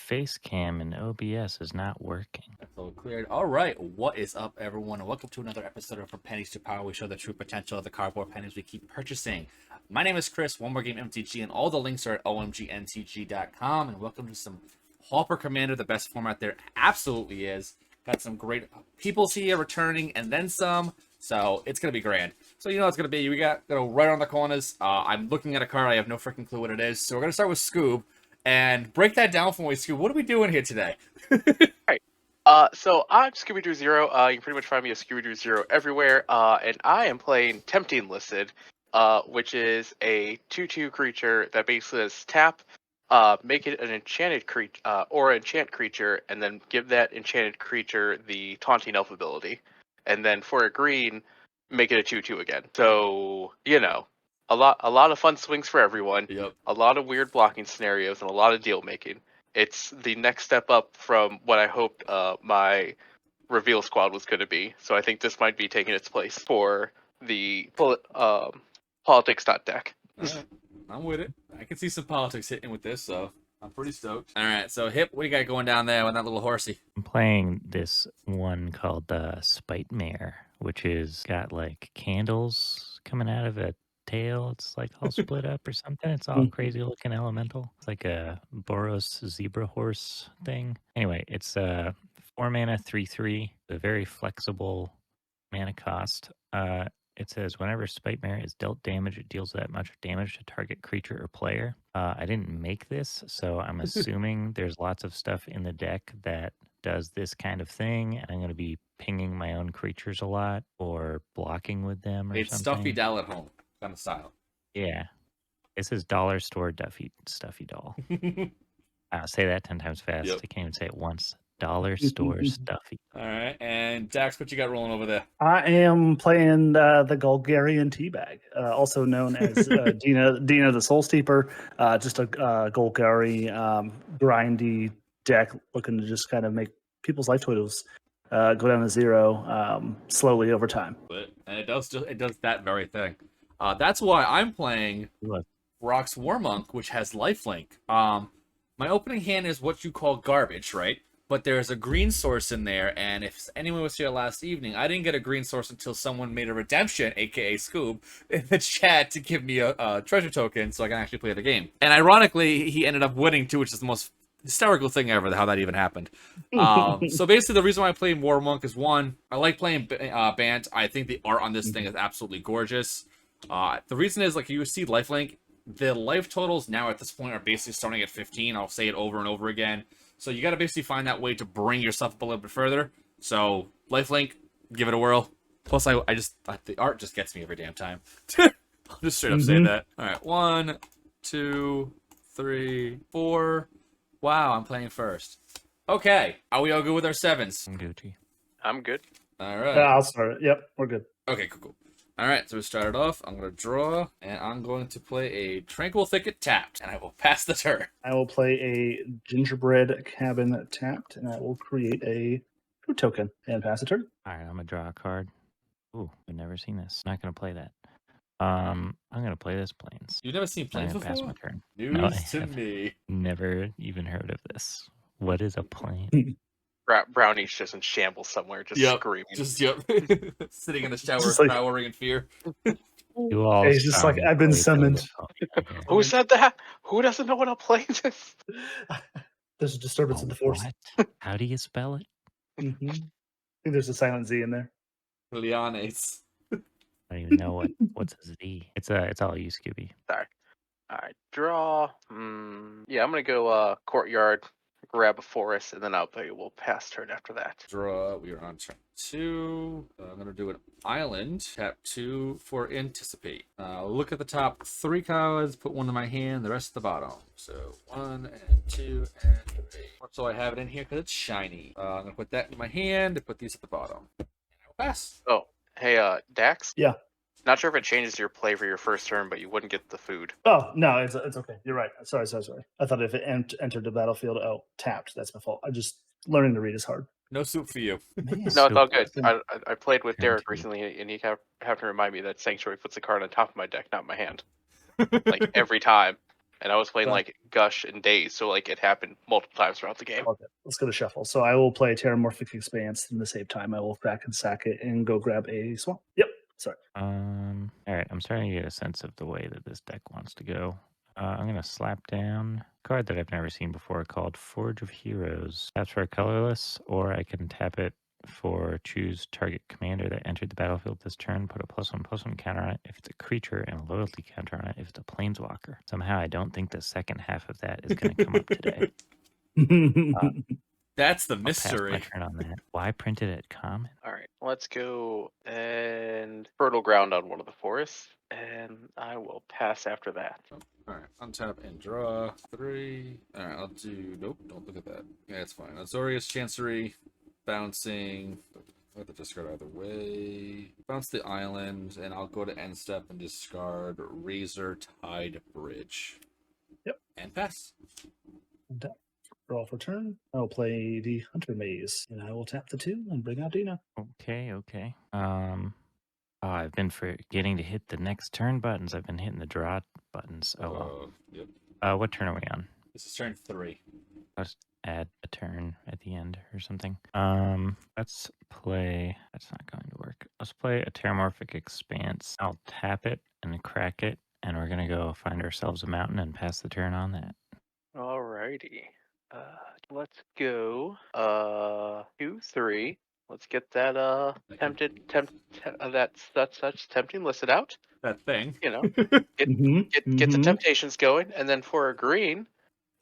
face cam in OBS is not working. That's all cleared. All right, what is up, everyone, and welcome to another episode of From Pennies to Power. We show the true potential of the cardboard pennies we keep purchasing. My name is Chris, OMGMTG, and all the links are at OMGMTG.com. And welcome to some Pauper Commander, the best format there absolutely is. Got some great peoples here returning, and then some. So it's gonna be grand. So you know it's gonna be. We got right on the corners. I'm looking at a card. I have no freaking clue what it is. So we're gonna start with Scoob. And break that down for me, Scoob. What are we doing here today? Right. So I'm Scooby-Doo Zero. You can pretty much find me as Scooby-Doo Zero everywhere. And I am playing Tempting Listed, which is a 2/2 creature that basically is tap, make it an enchanted creature, or enchant creature, and then give that enchanted creature the Taunting Elf ability. And then for a green, make it a 2/2 again. So, a lot of fun swings for everyone. Yep. A lot of weird blocking scenarios and a lot of deal making. It's the next step up from what I hoped my reveal squad was going to be. So I think this might be taking its place for the politics deck. Right. I'm with it. I can see some politics hitting with this, so I'm pretty stoked. All right, so Hip, what do you got going down there with that little horsey? I'm playing this one called Spite Mare, which is got like candles coming out of it. Tail, it's like all split up or something. It's all crazy looking elemental. It's like a Boros zebra horse thing. Anyway, it's 4 mana 3/3, a very flexible mana cost. It says whenever Spite Mare is dealt damage, it deals that much damage to target creature or player. I didn't make this, so I'm assuming there's lots of stuff in the deck that does this kind of thing, and I'm going to be pinging my own creatures a lot or blocking with them or It's something. Stuffy Doll at home kind of style. Yeah. This is dollar store stuffy doll. I'll say that 10 times fast. Yep. I can't even say it once. Dollar store stuffy. All right, and Dax, what you got rolling over there? I am playing the Golgarian Teabag, also known as Dina the Soul Steeper. Just a Golgari grindy deck looking to just kind of make people's life totals go down to zero slowly over time. And it does that very thing. That's why I'm playing Rock's Warmonk, which has lifelink. My opening hand is what you call garbage, right? But there's a green source in there, and if anyone was here last evening, I didn't get a green source until someone made a redemption, aka Scoob, in the chat to give me a treasure token so I can actually play the game. And ironically, he ended up winning too, which is the most hysterical thing ever, how that even happened. So basically, the reason why I play Warmonk is, one, I like playing Bant. I think the art on this thing is absolutely gorgeous. The reason is, like, you see lifelink, the life totals now at this point are basically starting at 15. I'll say it over and over again. So you got to basically find that way to bring yourself up a little bit further. So lifelink, give it a whirl. Plus, the art just gets me every damn time. I'll just straight up say that. All right, 1, 2, 3, 4. Wow, I'm playing first. Okay, are we all good with our 7s? I'm Gucci. I'm good. All right. I'll start it. Yep, we're good. Okay, cool. All right, so we started off. I'm going to draw, and I'm going to play a Tranquil Thicket tapped, and I will pass the turn. I will play a Gingerbread Cabin tapped, and I will create a food token and pass the turn. All right, I'm going to draw a card. Ooh, I've never seen this. Not going to play that. I'm going to play this Plains. You've never seen Plains I'm gonna before? pass my turn. News No, I to haven't. me. Never even heard of this. What is a Plain? Brownie's just in shambles somewhere, just screaming. Sitting in the shower, Just like- cowering in fear. You all He's just like, sound I've been way summoned. better. Who said that? Who doesn't know what a Plains is? There's a disturbance in the force. What? How do you spell it? I think there's a silent Z in there. Lianes. I don't even know what's a Z. It's all you, Scooby. Sorry. All right, draw. Yeah, I'm gonna go courtyard, grab a forest, and then we'll pass turn after that. Draw. We are on turn 2. I'm going to do an island. Tap 2 for anticipate. Look at the top 3 cards. Put one in my hand. The rest at the bottom. So 1 and 2 and 3. So I have it in here because it's shiny. I'm going to put that in my hand and put these at the bottom. And I will pass. Oh, hey, Dax? Yeah. Not sure if it changes your play for your first turn, but you wouldn't get the food. Oh, no, it's okay. You're right. Sorry. I thought if it entered the battlefield, tapped. That's my fault. Learning to read is hard. No soup for you. Man. No, it's all good. Awesome. I played with Turn Derek 2. recently, and he have to remind me that Sanctuary puts a card on top of my deck, not my hand. Like, every time. And I was playing like Gush and Daze, so like it happened multiple times throughout the game. Okay, let's go to shuffle. So I will play Terramorphic Expanse. In the same time, I will crack and sack it and go grab a swamp. Yep. Sorry. All right, I'm starting to get a sense of the way that this deck wants to go. I'm gonna slap down a card that I've never seen before called Forge of Heroes. Taps for a colorless, or I can tap it for choose target commander that entered the battlefield this turn, put a +1/+1 counter on it if it's a creature, and a loyalty counter on it if it's a planeswalker. Somehow I don't think the second half of that is gonna come up today. That's the I'll pass my mystery. turn on that. Why print it at common? All right, let's go and fertile ground on one of the forests, and I will pass after that. Alright, untap and draw 3. Alright, I'll do... Nope, don't look at that. Yeah, it's fine. Azorius Chancery, bouncing... I have to discard either way. Bounce the island, and I'll go to end step and discard Razor Tide Bridge. Yep. And pass. Draw for turn. I will play the Hunter Maze, and I will tap the 2 and bring out Dina. Okay. I've been forgetting to hit the next turn buttons. I've been hitting the draw buttons. Oh well. Yep. What turn are we on? This is turn 3. Let's add a turn at the end or something. Let's play. That's not going to work. Let's play a Terramorphic Expanse. I'll tap it and crack it, and we're gonna go find ourselves a mountain and pass the turn on that. Alrighty. Let's go 2, 3. Let's get that that such tempting listed out. That thing. You know, get the temptations going, and then for a green,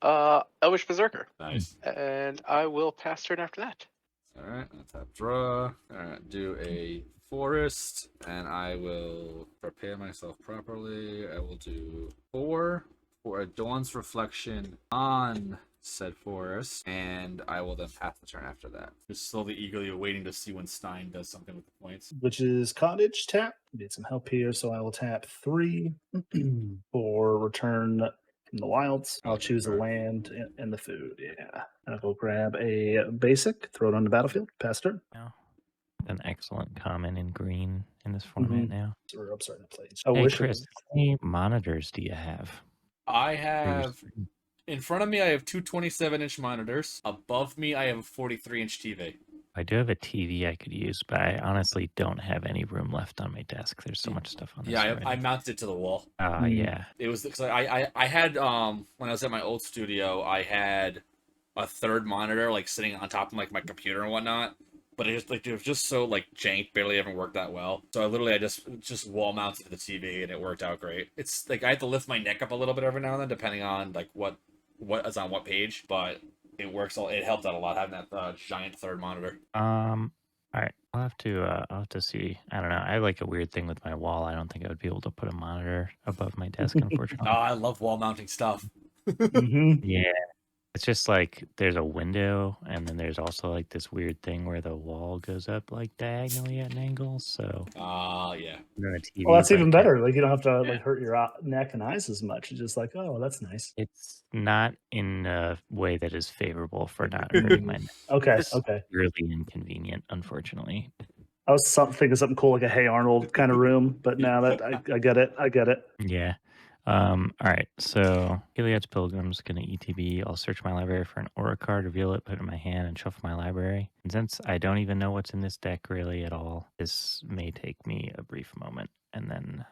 Elvish Berserker. Nice. And I will pass turn after that. Alright, I'll tap draw. Alright, do a forest, and I will prepare myself properly. I will do 4 for a Dawn's Reflection on said forest, and I will then pass the turn after that. Just slowly, eagerly waiting to see when Stein does something with the points. Which is Cottage tap. Need some help here, so I will tap 3 for return from the wilds. I'll choose the land and the food. Yeah. I'll go grab a basic, throw it on the battlefield, pass turn. Now, an excellent common in green in this format now. So I'm starting to play. Hey, Chris, how many monitors do you have? I have... In front of me, I have two 27-inch monitors. Above me, I have a 43-inch TV. I do have a TV I could use, but I honestly don't have any room left on my desk. There's so much stuff on this. Yeah, I mounted it to the wall. Yeah. It was because I had when I was at my old studio, I had a third monitor like sitting on top of like my computer and whatnot. But it was just so like jank, barely ever worked that well. So I just wall mounted the TV and it worked out great. It's like I had to lift my neck up a little bit every now and then, depending on like what is on what page, but it works. It helped out a lot having that giant third monitor. All right, I'll have to see. I don't know. I like a weird thing with my wall. I don't think I would be able to put a monitor above my desk, unfortunately. Oh, I love wall mounting stuff. Yeah, it's just like there's a window, and then there's also like this weird thing where the wall goes up like diagonally at an angle. So yeah. Well, that's even better. Like you don't have to like hurt your neck and eyes as much. It's just like, oh, that's nice. It's not in a way that is favorable for not hurting my neck. Okay. It's really inconvenient, unfortunately. I was thinking something cool like a Hey Arnold kind of room, but now that I get it. Yeah. All right. So Gilead's Pilgrim's gonna ETB. I'll search my library for an aura card, reveal it, put it in my hand, and shuffle my library. And since I don't even know what's in this deck really at all, this may take me a brief moment, and then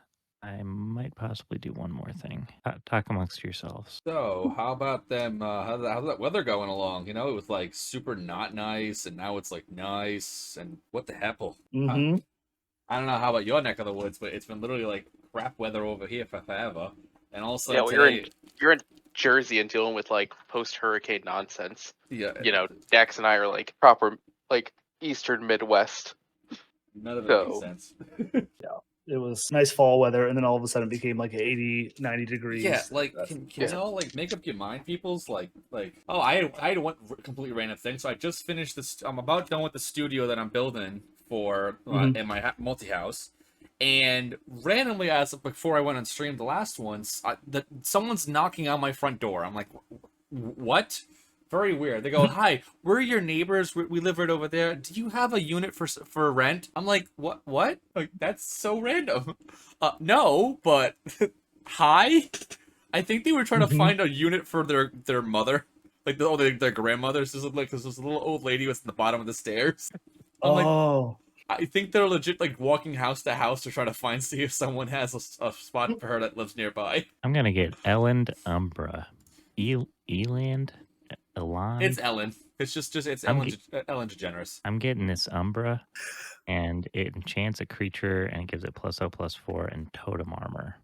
I might possibly do one more thing. Talk amongst yourselves. So, how about them? How's that weather going along? You know, it was like super not nice, and now it's like nice. And what the hell? I don't know how about your neck of the woods, but it's been literally like crap weather over here for forever. And also, yeah, you're in Jersey and dealing with like post-hurricane nonsense. Yeah, you know, Dax and I are like proper like Eastern Midwest. None of it makes sense. Yeah. It was nice fall weather, and then all of a sudden it became like 80, 90 degrees. Yeah, like, can y'all, like, make up your mind, peoples? Like, oh, I had one completely random thing. So I just finished this, I'm about done with the studio that I'm building for, in my multi-house. And randomly, before I went on stream the last ones, someone's knocking on my front door. I'm like, what? Very weird. They go, hi, we're your neighbors. We live right over there. Do you have a unit for rent? I'm like, what? Like, that's so random. No, but hi? I think they were trying to Mhm. find a unit for their mother, like their grandmothers. This is like this little old lady was at the bottom of the stairs. I'm like, Oh, I think they're legit like walking house to house to try to see if someone has a spot for her that lives nearby. I'm gonna get Elend Umbra. Eland? It's Eland? Ellen. It's just it's I'm Ellen DeGeneres. I'm getting this Umbra, and it enchants a creature and gives it +0/+4 and totem armor.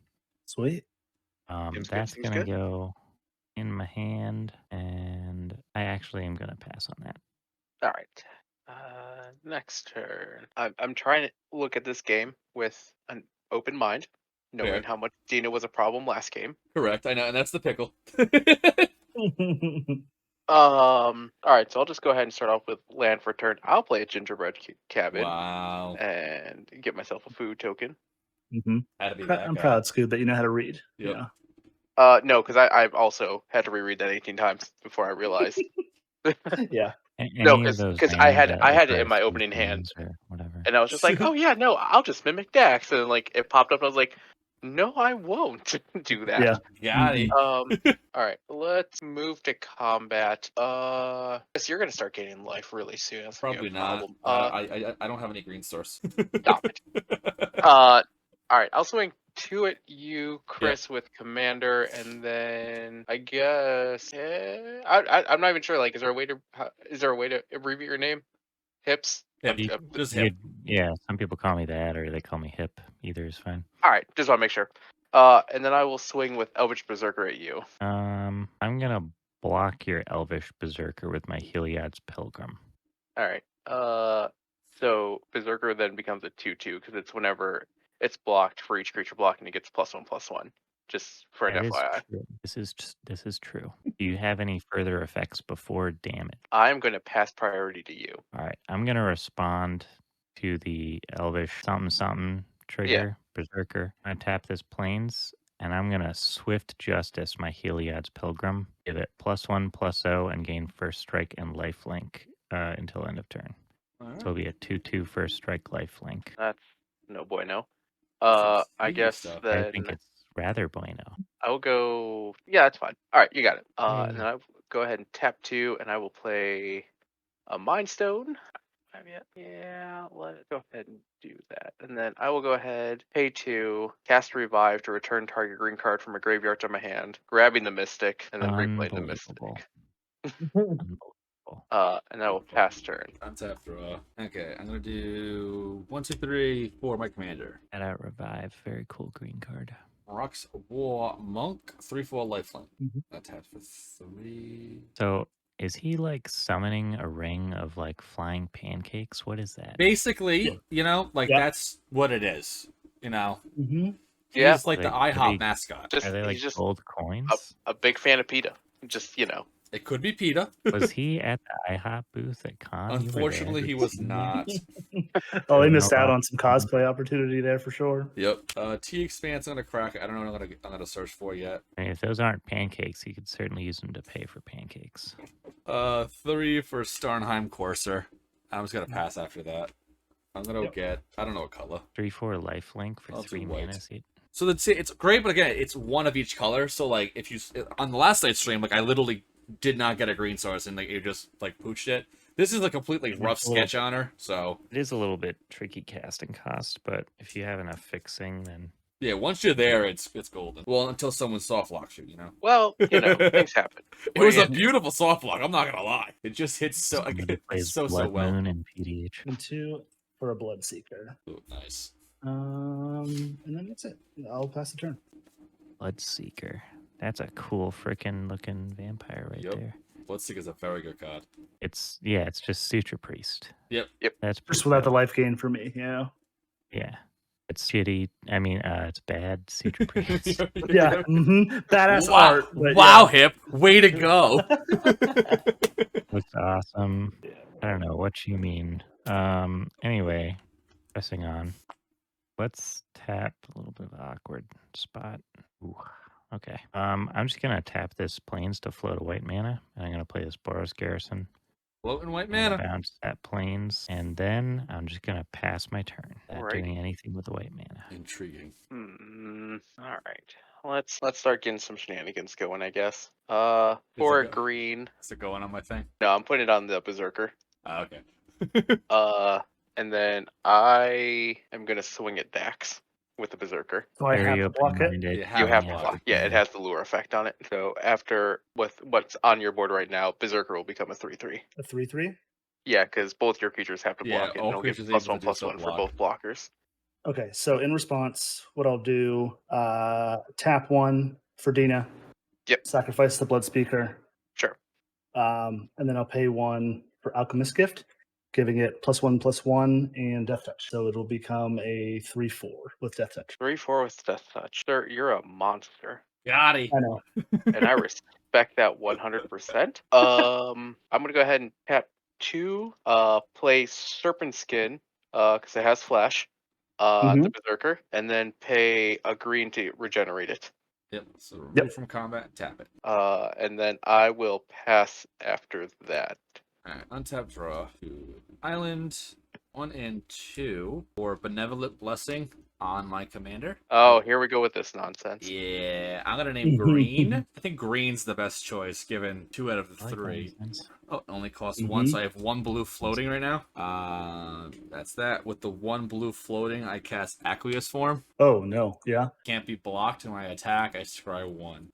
sweet. Seems good. That's Seems gonna good. go in my hand, and I actually am gonna pass on that. All right. Next turn. I'm trying to look at this game with an open mind, knowing Fair. how much Dina was a problem last game. Correct. I know, and that's the pickle. All right, so I'll just go ahead and start off with land for turn. I'll play a gingerbread cabin Wow. and get myself a food token. Mhm. Had to be that I'm guy. proud, Scoob, that you know how to read. Yep. Yeah. No, because I've also had to reread that 18 times before I realized. Yeah. No, Any of those because I names had that I had it in require my three opening hand, things or whatever. and I was just like, oh yeah, no, I'll just mimic Dax, and like it popped up, and I was like, no, I won't do that. Got it. All right, let's move to combat. Guess you're gonna start gaining life really soon. That's gonna be Probably a not. problem. I don't have any green source. Stop it. All right, I'll swing two at you, Chris, with Commander, and then I guess I'm not even sure. Like, is there a way to abbreviate your name? Hips. Hip. You, Just you hip. could, yeah, some people call me that, or they call me Hip. Either is fine. All right, just want to make sure. And then I will swing with Elvish Berserker at you. I'm gonna block your Elvish Berserker with my Heliod's Pilgrim. All right. So Berserker then becomes a 2/2 because it's whenever it's blocked for each creature blocking, it gets +1/+1. Just for an That is FYI. true. This is true. Do you have any further effects before damage? I'm going to pass priority to you. All right, I'm gonna respond to the Elvish something trigger Berserker. I tap this plains, and I'm gonna Swift Justice my Heliod's Pilgrim. Give it +1/+0 and gain first strike and lifelink until end of turn. So it'll be a 2/2 first strike lifelink. That's no bueno. Some I sneaky guess stuff. then I think it's rather bueno. I will go. Yeah, that's fine. All right, you got it. And Yay. then I will go ahead and tap 2, and I will play a Mind Stone. Yeah, let's go ahead and do that. And then I will go ahead, pay 2, cast Revive to return target green card from a graveyard to my hand, grabbing the Mystic, and then replaying the Mystic. Unbelievable. And I will pass turn. Untap draw. Okay, I'm gonna do 1, 2, 3, 4. My commander. Add out Revive. Very cool green card. Rocks War Monk. 3/4 lifelink. Mhm. Untap for 3. So is he like summoning a ring of like flying pancakes? What is that? Basically, Yeah. you know, like Yeah. that's what it is. You know, Mm-hmm. Yeah. he's like the Like, IHOP mascot. Just Are they like he's just gold coins? a big fan of PETA. Just It could be PETA. Was he at the IHOP booth at Con? You were there. Unfortunately, he was not. Oh, they No missed out on some option. cosplay opportunity there for sure. Yep. T Expanse. I'm gonna crack it. I don't know what I'm gonna search for yet. I mean, if those aren't pancakes, you could certainly use them to pay for pancakes. 3 for Starnheim Courser. I'm just gonna pass after that. I'm gonna get. I don't know what color. 3/4 lifelink for I'll do 3 white. mana. See, So it's great, but again, it's one of each color. So like, if you on the last night stream, like I literally did not get a green source, and like you just like pooched it. This is a completely rough sketch on her. So it is a little bit tricky casting cost, but if you have enough fixing, then yeah, once you're there, it's golden. Well, until someone soft locks you, you know. well, you know, things happen. It was a beautiful soft lock. I'm not gonna lie. It just hits so somebody plays so Blood well. Moon and PDH. And 2 for a Bloodseeker. Ooh, nice. And then that's it. I'll pass the turn. Bloodseeker. That's a cool freaking looking vampire right Yep. there. Bloodseeker is a very good card. It's just Suture Priest. Yep. That's Just pretty without the dope. life gain for me, you know? Yeah. It's shitty. I mean, it's bad Suture Priest. Yeah. Badass Wow. art. But Wow, yeah. Hip. Way to go. Looks awesome. I don't know what you mean. Anyway, pressing on. Let's tap a little bit of awkward spot. Ooh. Okay. I'm just gonna tap this plains to float a white mana, and I'm gonna play this Boros Garrison. Floating white I'm gonna mana. bounce that plains, and then I'm just gonna pass my turn. Not Alrighty. doing anything with the white mana. Intriguing. All right. let's start getting some shenanigans going, I guess. Is For it green. Is it going on my thing? No, I'm putting it on the berserker. Okay. And then I am gonna swing at Dax with the berserker. So I have Very to block it. open-minded. Yeah, You have to to block. block. Yeah, it has the lure effect on it. So after with what's on your board right now, berserker will become a 3/3. A 3/3. Yeah, because both your creatures have to Yeah, block it, all and it'll give creatures able to do +1/+1 so for block. both blockers. Okay, so in response, what I'll do, tap 1 for Dina. Yep. Sacrifice the Blood Speaker. Sure. And then I'll pay 1 for Alchemist Gift, giving it +1/+1 and Death Touch. So it'll become a 3/4 with Death Touch. 3/4 with Death Touch. Sir, you're a monster. Got it. I know. And I respect that 100%. I'm gonna go ahead and tap 2. Play Serpent Skin, because it has flash. The berserker, and then pay a green to regenerate it. Yep. So remove Yep. from combat and tap it. And then I will pass after that. Alright, untap draw to island 1 and 2 for Benevolent Blessing on my commander. Oh, here we go with this nonsense. Yeah, I'm gonna name green. I think green's the best choice given 2 out of the I like 3. that sense. Oh, it only costs 1, so I have 1 blue floating right now. That's that. With the 1 blue floating, I cast Aqueous Form. Oh, no. Yeah. Can't be blocked in my attack. I scry 1.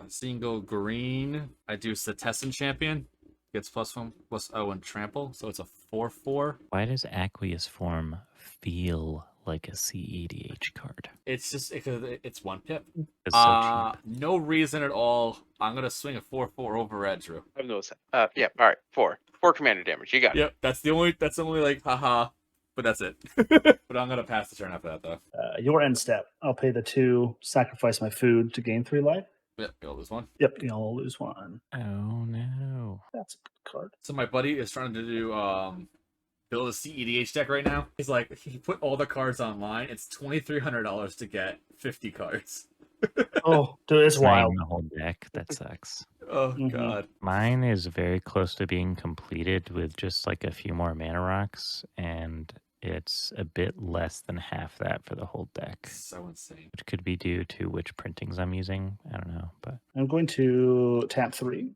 Single green. I do Cetessan Champion. Gets +1/+0 and trample, so it's a 4/4. Why does Aqueous Form feel like a CEDH card? It's just it's 1 pip. It's so cheap. No reason at all. I'm gonna swing a 4/4 over at Drew. I have no. Yeah. All right. 4 commander damage. You got it. Yep, that's the only like haha, but that's it. But I'm gonna pass the turn after that though. Your end step. I'll pay the 2, sacrifice my food to gain 3 life. Yep, you'll lose 1. Yep, you'll lose 1. Oh no. That's a good card. So my buddy is trying to do build a CEDH deck right now. He's like, he put all the cards online. It's $2,300 to get 50 cards. Oh, dude, it's Not wild. even the whole deck. That sucks. Oh Mhm. god. Mine is very close to being completed with just like a few more mana rocks, and it's a bit less than half that for the whole deck, So insane. which could be due to which printings I'm using. I don't know, but I'm going to tap 3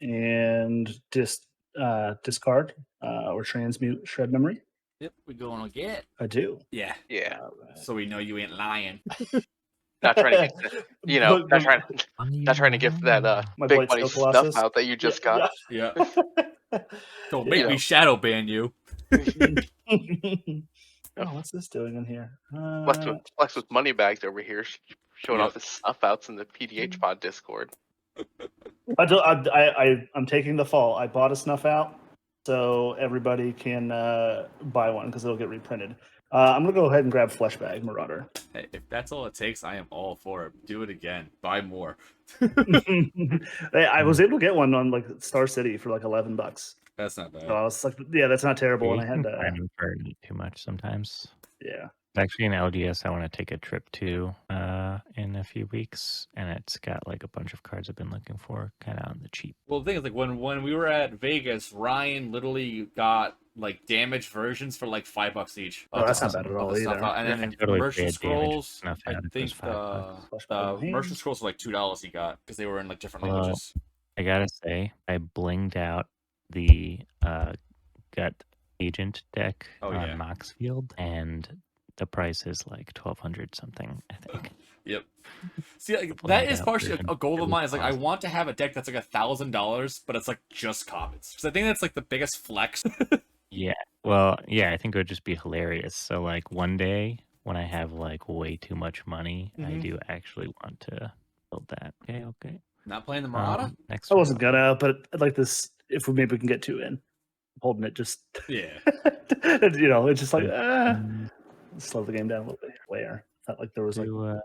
and discard or transmute Shred Memory. Yep, we going to get. I do. Yeah. Yeah. All right. So we know you ain't lying. Not trying to get, But- not trying to give that My big Blight money Steel stuff Colossus. out that you just got. Yeah. Yeah. Don't make me shadow ban you. Oh, what's this doing in here? Flex with money bags over here, showing Yep. off his snuff outs in the PDH pod Discord. I'm taking the fall. I bought a snuff out, so everybody can buy one because it'll get reprinted. I'm gonna go ahead and grab Fleshbag Marauder. Hey, if that's all it takes, I am all for it. Do it again. Buy more. I was able to get one on like Star City for like $11. That's not bad. So I was like, yeah, that's not terrible. And you I had can to, find them for too much sometimes. yeah. Actually, in LGS, I want to take a trip to in a few weeks, and it's got like a bunch of cards I've been looking for, kind of on the cheap. Well, the thing is, like when we were at Vegas, Ryan literally got like damaged versions for like $5 each. Oh, that's not Of bad at all the stuff either. out. And Yeah, then I totally Merchant paid damage Scrolls, snuff I out if it think was $5. Fleshbag the in Merchant hand. Scrolls were like $2 he got because they were in like different Well, languages. I gotta say, I blinged out the Gut Agent deck Oh, on yeah. Moxfield, and the price is like 1,200 something, I think. Yep. See, like, Blinged that is out partially version. a goal It of was mine. Is like I awesome. want to have a deck that's like $1,000, but it's like just commons. Because I think that's like the biggest flex. Yeah. Well, yeah, I think it would just be hilarious. So, like, one day when I have like way too much money, I Mhm. do actually want to build that. Okay. Not playing the Marauder. Next I one. wasn't gonna, but I'd like this. If we maybe we can get 2 in, holding it just, Yeah. it's just like Mm, slow the game down a little bit. Where felt like there was like do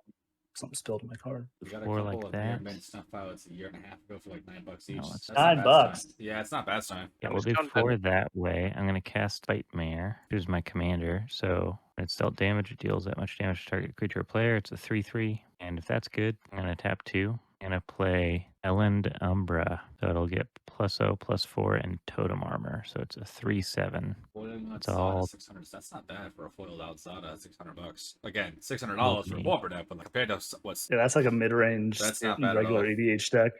something spilled in my card. We got a Before couple like of that. Beer Mint snuff pilots a year and a half ago for like $9 each. No, it's That's not bad $9. sign. Yeah, it's not bad sign. Yeah, I'm we'll just do counting 4 that way. I'm going to cast Spitmare, who's my commander. So when it's dealt damage, it deals that much damage to target creature or player. It's a 3/3. And if that's good, I'm going to tap 2. I'm going to play Elend Umbra. So it'll get +0/+4 and totem armor. So it's a 3/7. What am It's all 600. That's not bad for a foiled out Zada. $600. Again, $600 for a me. pauper deck, but like, compared to what's Yeah, that's like a mid-range That's not bad at regular all. EDH deck.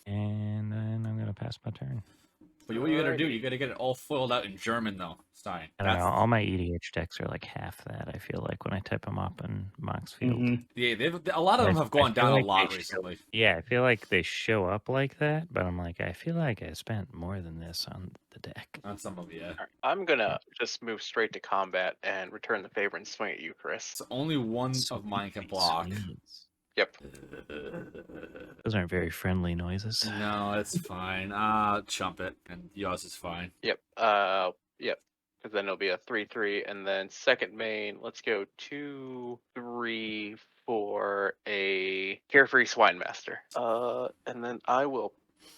And then I'm gonna pass my turn. But what you gotta do, you gotta get it all foiled out in German though, Stein. I don't know. All my EDH decks are like half that. I feel like when I type them up in Moxfield. Yeah, a lot of them have gone I feel down like a lot they recently. Yeah, I feel like they show up like that, but I'm like, I feel like I spent more than this on the deck. On some of them, yeah. Alright, I'm gonna just move straight to combat and return the favor and swing at you, Chris. So only one of mine can block. Yep. Those aren't very friendly noises. No, it's fine. Chump it, and yours is fine. Yep. Yep. Because then it'll be a 3/3, and then second main. Let's go 2, 3 for a Carefree Swine Master. And then I will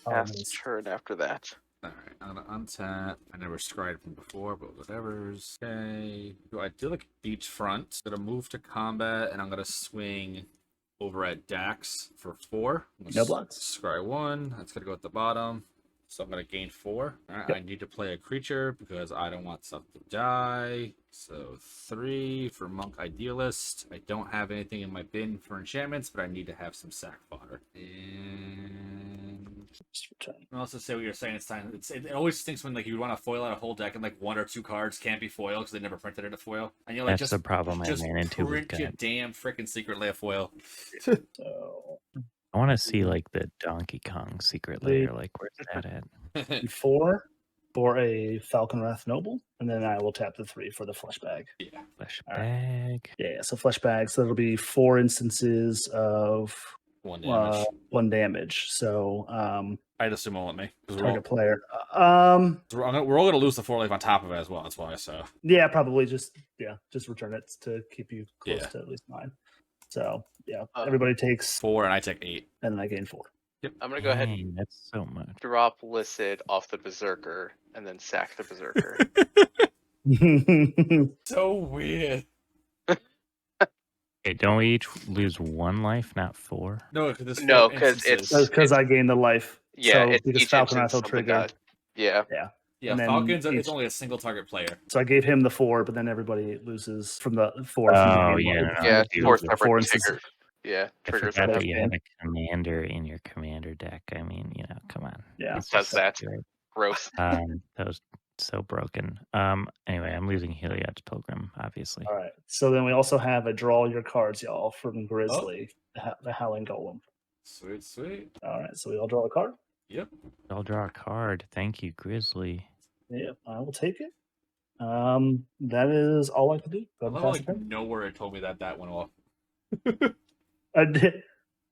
pass turn after that. All right, I'm gonna untap. I never scried from before, but whatever's okay. I do like beachfront. Gonna move to combat, and I'm gonna swing over at Dax for 4. No blocks. Scry 1. That's gonna go at the bottom. So I'm gonna gain 4. All right, Yep. I need to play a creature because I don't want stuff to die. So 3 for Monk Idealist. I don't have anything in my bin for enchantments, but I need to have some sack fodder. And I'll also say what you're saying. It's time. It always stinks when like you want to foil out a whole deck and like 1 or 2 cards can't be foiled because they never printed it a foil, and you're like, That's the problem I ran into with print your that. damn freaking secret layer foil. So, I want to see like the Donkey Kong secret layer. Like, where's that at? 4 for a Falcon Wrath Noble, and then I will tap the 3 for the flesh bag. Yeah. Flesh All bag. Yeah, so flesh bag. So it'll be 4 instances of 1 damage. 1 damage. So I'd assume all at me because target player. we're all gonna lose the 4 life on top of it as well. That's why. So Yeah, probably just return it to keep you close Yeah. to at least 9. So yeah, everybody takes 4 and I take 8. and then I gain 4. Yep. I'm gonna go ahead and Dang, that's so much. drop Lissid off the Berserker and then sack the Berserker. So weird. Okay, don't we each lose 1 life, not 4? No, because No, 'cause it's- Because I gained the life. Yeah, so it's because each Falcon Wrath instance will of the trigger. god. Yeah. Yeah. Yeah, and then Falcons. each- It's only a single target player. So I gave him the 4, but then everybody loses from the 4. from the Oh, game yeah, life. no, Yeah, you 4 do. separate 4 instances. triggers. Yeah, I triggers. forgot that left you hand. have a commander in your commander deck. I mean, come on. Yeah. It's Does just that. good. Gross. That was so broken. Anyway, I'm losing Heliod's Pilgrim, obviously. All right. So then we also have a draw your cards, y'all, from Grizzly, the Howling Golem. Sweet, sweet. All right. So we all draw a card. Yep. I'll draw a card. Thank you, Grizzly. Yeah, I will take it. That is all I can do. Go I ahead and love pass like the turn. nowhere it told me that went off. I did.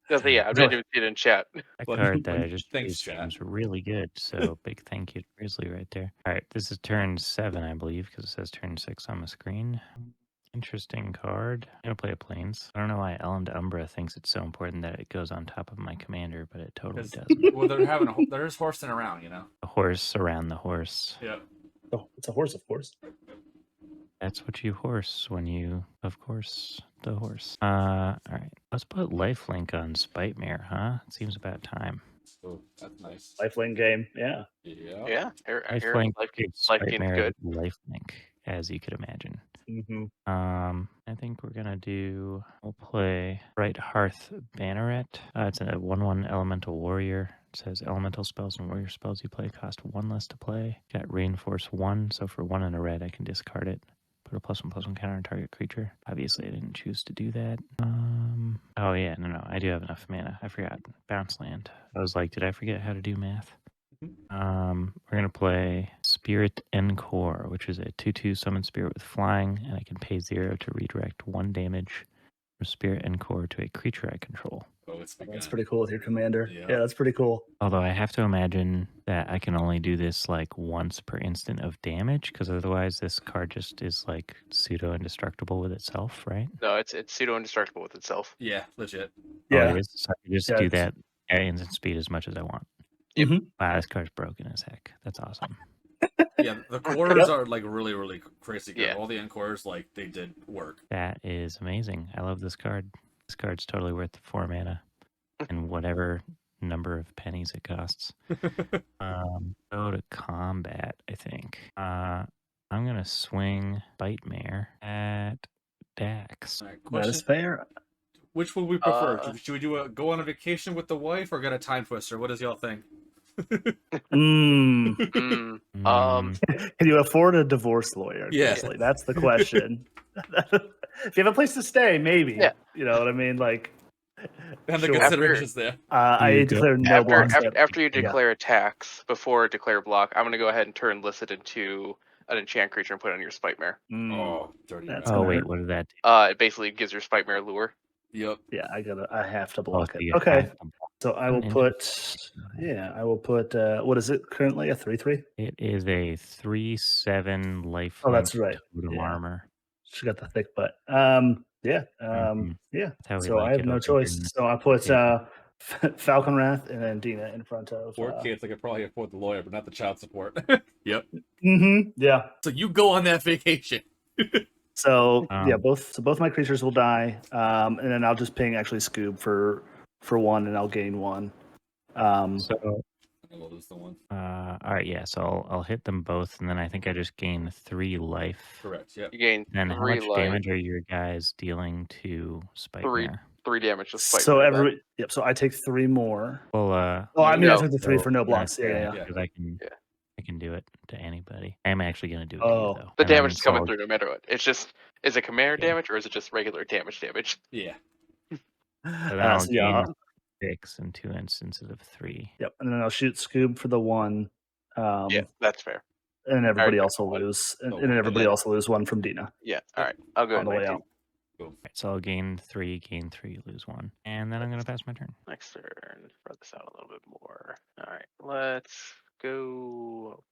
Yeah, I didn't even see it in chat. That Well, card that I just thanks, used chat. seems really good. So big thank you to Grizzly right there. All right, this is turn 7, I believe, because it says turn 6 on the screen. Interesting card. I'm gonna play a Plains. I don't know why Ellen Umbra thinks it's so important that it goes on top of my commander, but it totally 'Cause- doesn't. Well, there's horsing around, you know. A horse around the horse. Yeah. Oh, it's a horse, of course. That's what you horse when you, of course, the horse. All right. Let's put lifelink on Spitmare, huh? It seems about time. Oh, that's nice. Lifelink game. Yeah. Yeah. Yeah, Lifelink life gives life game's Spitmare good. lifelink, as you could imagine. Mm-hmm. I think we'll play Bright Hearth Banneret. It's a 1/1 elemental warrior. It says elemental spells and warrior spells you play cost 1 less to play. Got reinforce 1, so for 1 and a red I can discard it. Put a +1/+1 counter on target creature. Obviously I didn't choose to do that. Oh yeah, no, I do have enough mana. I forgot. Bounce land. I was like, did I forget how to do math? We're gonna play Spirit Encore, which is a 2/2 summon spirit with flying, and I can pay 0 to redirect 1 damage from Spirit Encore to a creature I control. Oh, it's begun. That's pretty cool with your commander. Yeah. Yeah, that's pretty cool. Although I have to imagine that I can only do this like once per instant of damage, because otherwise this card just is like pseudo indestructible with itself, right? No, it's pseudo indestructible with itself. Yeah, legit. Oh, Yeah. it is? So I can just Yeah, do it's- that at instant speed as much as I want. Yep. Mhm. Wow, this card's broken as heck. That's awesome. Yeah, the cores are like really, really crazy good. Yeah. All the encores, like they did work. That is amazing. I love this card. This card's totally worth the 4 mana and whatever number of pennies it costs. Go to combat, I think. I'm gonna swing Bite at Dax. All right, That is question: fair. which would we prefer? Uh, Should we do a go on a vacation with the wife or get a time twister? What does y'all think? Mm. mm, Mm, Can you afford a divorce lawyer, Yeah. Grizzly? That's the question. If you have a place to stay, maybe. Yeah. You know what I mean? Like, And the sure. considerations there. I You go- declare no blocks. after you Yeah. declare attacks, before declare block, I'm gonna go ahead and turn Licit into an enchant creature and put it on your Spite Mare. Mm. Oh, dirty. That's oh gonna wait, hurt. what did that do? It basically gives your Spite Mare lure. Yep. Yeah, I have to Oh, block so it. you Okay. have to block. So I will Interesting. put what is it currently? A 3/3? It is a 3/7 life. Oh, that's right. Totem Yeah. armor. She got the thick butt. Yeah. Mhm. Yeah. That's how we So I like have it no over choice. here. So I put Yeah. Falcon Wrath and then Dina in front of. Poor kids, I could probably afford the lawyer, but not the child support. Yep. Yeah. So you go on that vacation. So Um, both my creatures will die, and then I'll just ping actually Scoob for one, and I'll gain one. So, We'll lose the one. all right, yeah. So I'll hit them both, and then I think I just gain 3 life. Correct. Yep. You gain Then how 3 much life, damage are your guys dealing to Spite 3 Mare? 3 damage to Spite So Mare. then. yep. So I take 3 more. Well, Well, I mean, I No. took the 3 for no that's blocks. fair, Yeah. because I can Yeah. I can do it to anybody. I'm actually gonna do it Oh. to you though. The And then damage is coming so- through no matter what. It's just, is it commander Yeah. damage or is it just regular damage? Yeah. So then I'll So yeah, gain 6 in 2 instances of 3. yep. And then I'll shoot Scoob for the 1. Yeah, that's fair. And everybody Alright, else will one. lose, and Oh, then and everybody then- else will lose 1 from Dina Yeah, all right. I'll go on the way ahead. out. Boom. Right, so I'll gain 3, lose 1. And then I'm gonna pass my turn. Next turn, spread this out a little bit more. All right, let's go.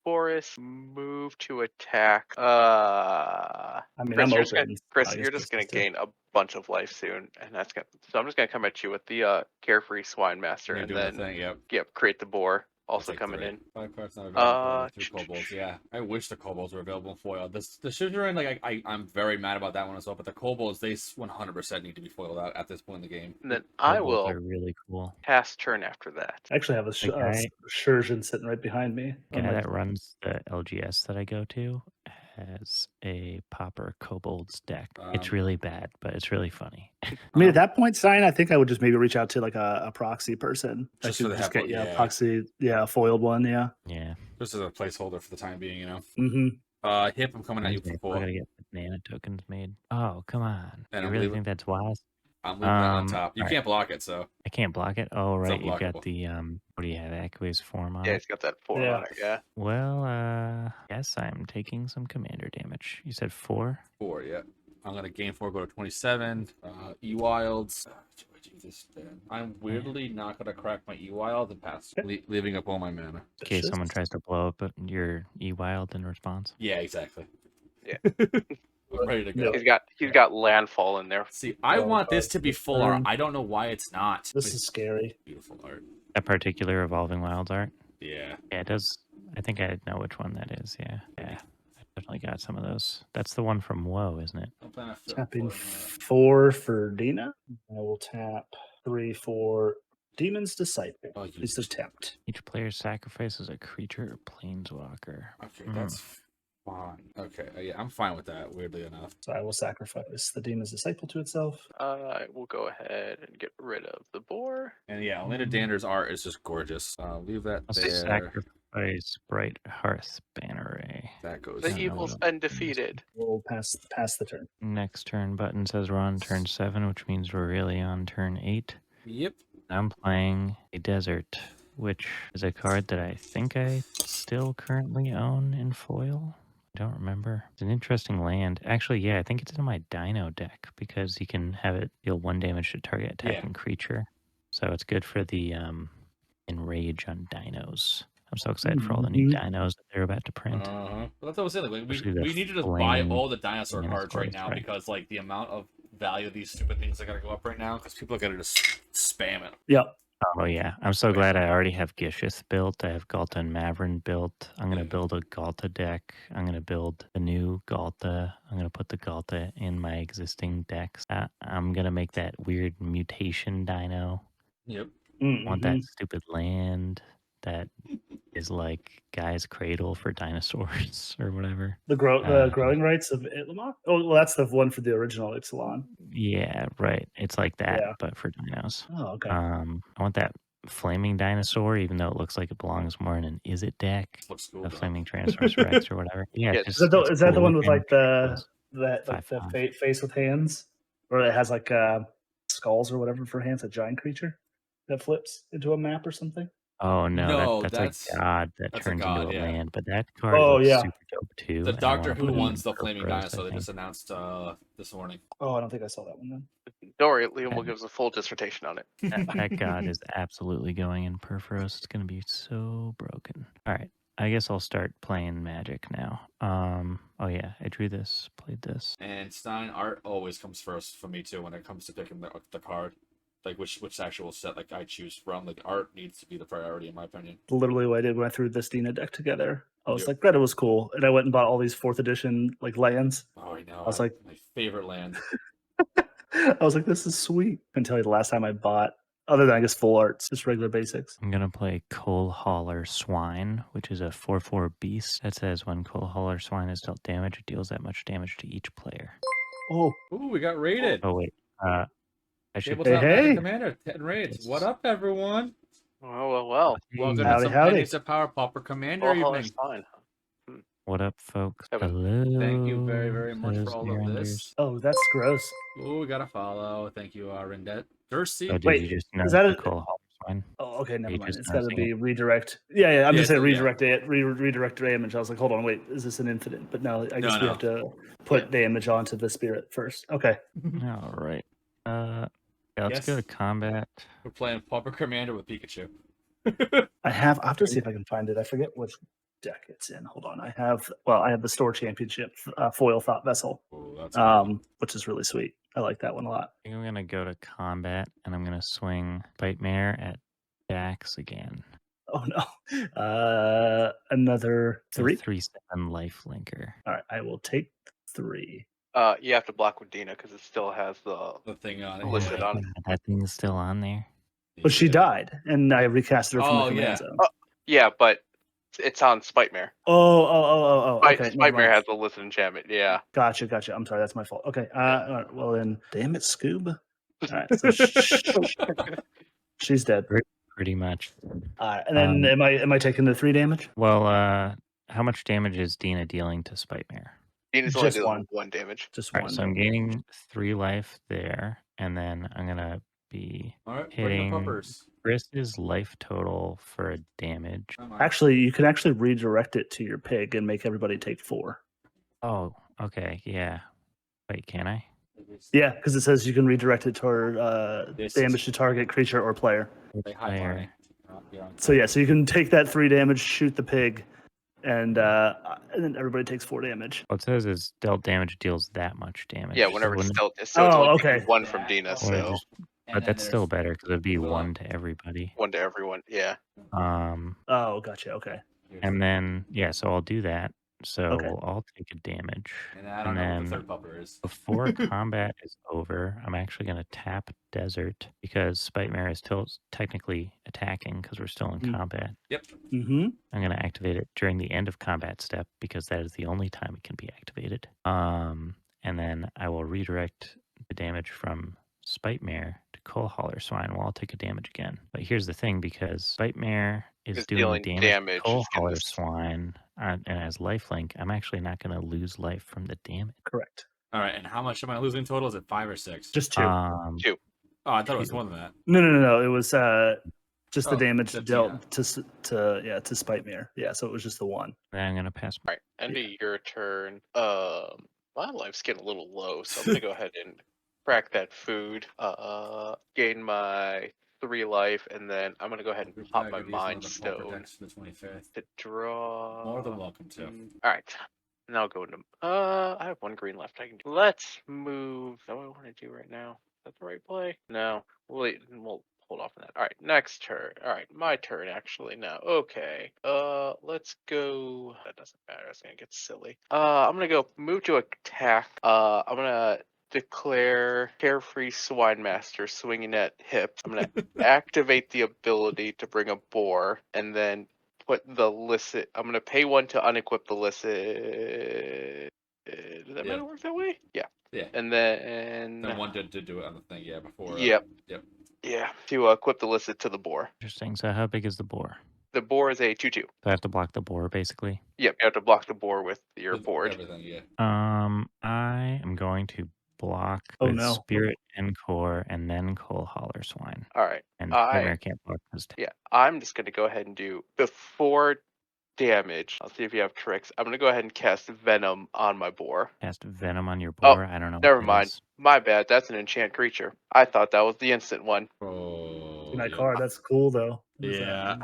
Forest, move to attack. I mean, Chris, I'm you're just open. gonna, so Chris, I guess you're just gonna let's do- gain a bunch of life soon, and that's gonna. So I'm just gonna come at you with the carefree swine master, You're and doing then the thing. Yep. create the boar also Take coming 3. in. 5 cards not available. 3 ch- kobolds. Yeah, I wish the kobolds were available in foil. The Suzerain, like I'm very mad about that one as well. But the kobolds, they 100% need to be foiled out at this point in the game. And then I Kobolds will are really cool. pass turn after that. I actually have a Shurjan sitting right behind me. The I'm guy like, that runs the LGS that I go to has a Pauper Kobolds deck. It's really bad, but it's really funny. I mean, at that point, Stein, I think I would just maybe reach out to like a proxy person. Just That so could they just have get one, a yeah. proxy, a foiled one, yeah. Yeah. Just as a placeholder for the time being, you know. Mm-hmm. Hip, I'm coming at you for I 4. gotta get banana tokens made. Oh, come on. And You I'm really leaving- think that's wise? I'm leaving that on top. You alright. can't block it, so I can't block it. Oh, right. You've unblockable. got the what do you have? Aqueous form on Yeah, it. he's got that 4 Yeah. on it. Yeah. Well, yes, I'm taking some commander damage. You said 4? 4. Yeah. I'm gonna gain 4, go to 27. E-Wilds. Jesus, man. I'm weirdly not gonna crack my E-Wild and pass, leaving up all my mana. In case someone tries to blow up your E-Wild in response. Yeah, exactly. Yeah. I'm ready to go. He's got landfall in there. See, I Well, want this to be full art. turn. I don't know why it's not. This is scary. Beautiful art. That particular Evolving Wilds art? Yeah. Yeah, it does. I think I know which one that is. Yeah. Yeah. I definitely got some of those. That's the one from Woe, isn't it? I'm planning to Tapping flip 4 for Dina. I will tap 3 for Demon's Disciple. Oh, you- It's attempt. Each player sacrifices a creature or planeswalker. Okay, that's fine. Okay, yeah, I'm fine with that, weirdly enough. So I will sacrifice the Demon's Disciple to itself. I will go ahead and get rid of the boar. And yeah, Elena Dander's art is just gorgeous. Leave that I'll there. sacrifice Bright Hearth Banner. That goes The I don't know evil's what- undefeated. We'll pass the turn. Next turn button says we're on turn 7, which means we're really on turn 8. Yep. I'm playing a Desert, which is a card that I think I still currently own in foil. I don't remember. It's an interesting land. Actually, yeah, I think it's in my Dino deck because you can have it deal 1 damage to target attacking creature. So it's good for the enrage on dinos. I'm so excited for all the new dinos that they're about to print. Well, that's what I was saying. Like, Especially we the need to just buy flame all the dinosaur dinosaurs, cards right now right. because like the amount of value of these stupid things are gonna go up right now because people are gonna just spam it. Yep. Oh yeah, I'm so glad I already have Gisheth built. I have Galta and Mavrin built. I'm gonna build a Galta deck. I'm gonna build a new Galta. I'm gonna put the Galta in my existing decks. I'm gonna make that weird mutation dino. Yep. Want that stupid land. that is like Guy's Cradle for dinosaurs or whatever. The Uh, growing rights of Itlamok? Oh, well, that's the one for the original Ixalan. yeah, right. It's like that, Yeah. but for dinos. Oh, okay. I want that flaming dinosaur, even though it looks like it belongs more in an Is It deck, Looks cool, the though. flaming Tyrannosaurus Rex or whatever. Yeah, Yeah, it's Is just is that the cool one with looking. like the Feels the 5/5. face with hands, or it has like skulls or whatever for hands? A giant creature that flips into a map or something. Oh no, No, that's a god that that's a turns into god, a yeah. land, but that card Oh looks yeah. super dope too, The and I Doctor want to Who put it one's in the flaming Purpose, dinosaur I they think. just announced this morning. Oh, I don't think I saw that one then. Don't worry, Liam will Okay. give us a full dissertation on it. That god is absolutely going in Perforos. It's gonna be so broken. All right, I guess I'll start playing Magic now. Oh yeah, I drew this, played this. And Stein art always comes first for me too when it comes to picking the card, like which actual set like I choose from. Like art needs to be the priority in my opinion. Literally what I did when I threw this Dina deck together. I was Yep. like, Greta was cool, and I went and bought all these 4th edition like lands. Oh, I know. I was like, my favorite land. I was like, this is sweet. I can tell you the last time I bought, other than I guess full arts, just regular basics. I'm gonna play Coal Hauler Swine, which is a 4/4 beast that says when Coal Hauler Swine is dealt damage, it deals that much damage to each player. Oh, Ooh, we got raided. Oh wait, I should. Tabletop Hey, Magic hey. Commander 10 raids. Yes. What up, everyone? Well. Welcome Howdy, to some howdy. Pennies of Power Pauper Commander Well, evening. Holler's fine. What up, folks? Kevin. Hello. Thank you very, very much those for all of this. Oh, that's gross. Ooh, we got a follow. Thank you, Rindet. Thirsty. Oh, did Wait, you just is notice that the a- Coal Hauler Swine? Oh, okay, Are never you mind. just It's got to noticing be it? redirect. Yeah, I'm Yeah, just saying so, yeah. redirect it, redirect damage. I was like, hold on, wait, is this an infinite? But no, I guess we no. have to put damage onto the spirit first. Okay. All right. Yeah, let's Yes. go to combat. We're playing Pauper Commander with Pikachu. I have to see if I can find it. I forget which deck it's in. Hold on. I have the Store Championship foil Thought Vessel, Ooh, that's cool. which is really sweet. I like that one a lot. I think I'm gonna go to combat, and I'm gonna swing Bite-Mare at Dax again. Oh no. Another It's a 3. 3/7 life linker. All right, I will take 3. You have to block with Dina because it still has the thing on it. Oh listed my on it. God, that thing is still on there. But she Yeah. died, and I recasted her from the Oh, command yeah. zone. Yeah, but it's on Spite-Mare. Oh. Okay, never Spite-Mare mind. has the listed enchantment. Yeah. Gotcha. I'm sorry, that's my fault. Okay. All right, well then, damn it, Scoob. All right, so she's dead. Pretty much. And then am I taking the 3 damage? Well, how much damage is Dina dealing to Spite-Mare? Dina's only Just doing 1. 1 damage. Just All 1. right, so I'm gaining 3 life there, and then I'm gonna be All right, bring the hitting puppers. Chris's life total for a damage. Actually, you can actually redirect it to your pig and make everybody take 4. Oh, okay, yeah. Wait, can I? Yeah, because it says you can redirect it toward damage to target creature or player. Say hi, Player. Barney. So yeah, so you can take that 3 damage, shoot the pig, and then everybody takes 4 damage. What it says is dealt damage deals that much damage. Yeah, So whenever it's wouldn't- still. So it's only okay. taking 1 from Dina, wouldn't it so just- but that's still better because it'd be Will. 1 to everybody. 1 to everyone. Yeah. Oh, gotcha. Okay. And then so I'll do that. So Okay. we'll all take a damage. And I don't know what the then third pupper is. before combat is over, I'm actually going to tap Desert because Spite-Mare is still technically attacking because we're still in combat. Yep. Mm-hmm. I'm going to activate it during the end of combat step because that is the only time it can be activated. And then I will redirect the damage from Spite-Mare to Coal Hauler Swine. Well, I'll take a damage again. But here's the thing, because Spite-Mare is It's doing dealing damage to Coal it's getting Hauler this- Swine and as lifelink, I'm actually not going to lose life from the damage. Correct. All right, and how much am I losing total? Is it 5 or 6? Just 2. 2. Oh, I thought it was more than that. No. It was just the damage 15, dealt to Spite-Mare. Yeah, so it was just the 1. Then I'm going to pass. All right, Envy, your turn. My life's getting a little low, so I'm gonna go ahead and crack that food. Gain my 3 life, and then I'm gonna go ahead and pop my Mind Stone The 25th. to draw. More than welcome to. All right. Now I'll go into. I have 1 green left. I can do. Let's move. Is that what I want to do right now? Is that the right play? No. We'll hold off on that. All right. Next turn. All right. My turn, actually. No. Okay. Let's go. That doesn't matter. It's gonna get silly. I'm gonna go move to attack. I'm gonna declare Carefree Swine Master swinging at hips. I'm gonna activate the ability to bring a boar, and then put the licit. I'm gonna pay 1 to unequip the licit. Does that matter work that way? Yeah. Yeah. And then. Then one did do it on the thing, yeah, before. Yep. Yep. Yeah. To equip the licit to the boar. Interesting. So how big is the boar? The boar is a 2/2. Do I have to block the boar, basically? Yep. You have to block the boar with your With board. everything, yeah. I am going to block Oh, with no. Spirit and Core, and then Coal Hauler Swine. All right. And Nightmare can't block those. Yeah. I'm just gonna go ahead and do before damage. I'll see if you have tricks. I'm gonna go ahead and cast Venom on my boar. Cast Venom on your Oh, boar? I don't know. Never what that mind. is. My bad. That's an enchant creature. I thought that was the instant one. Oh. That yeah. card. That's cool though. What is that? Yeah.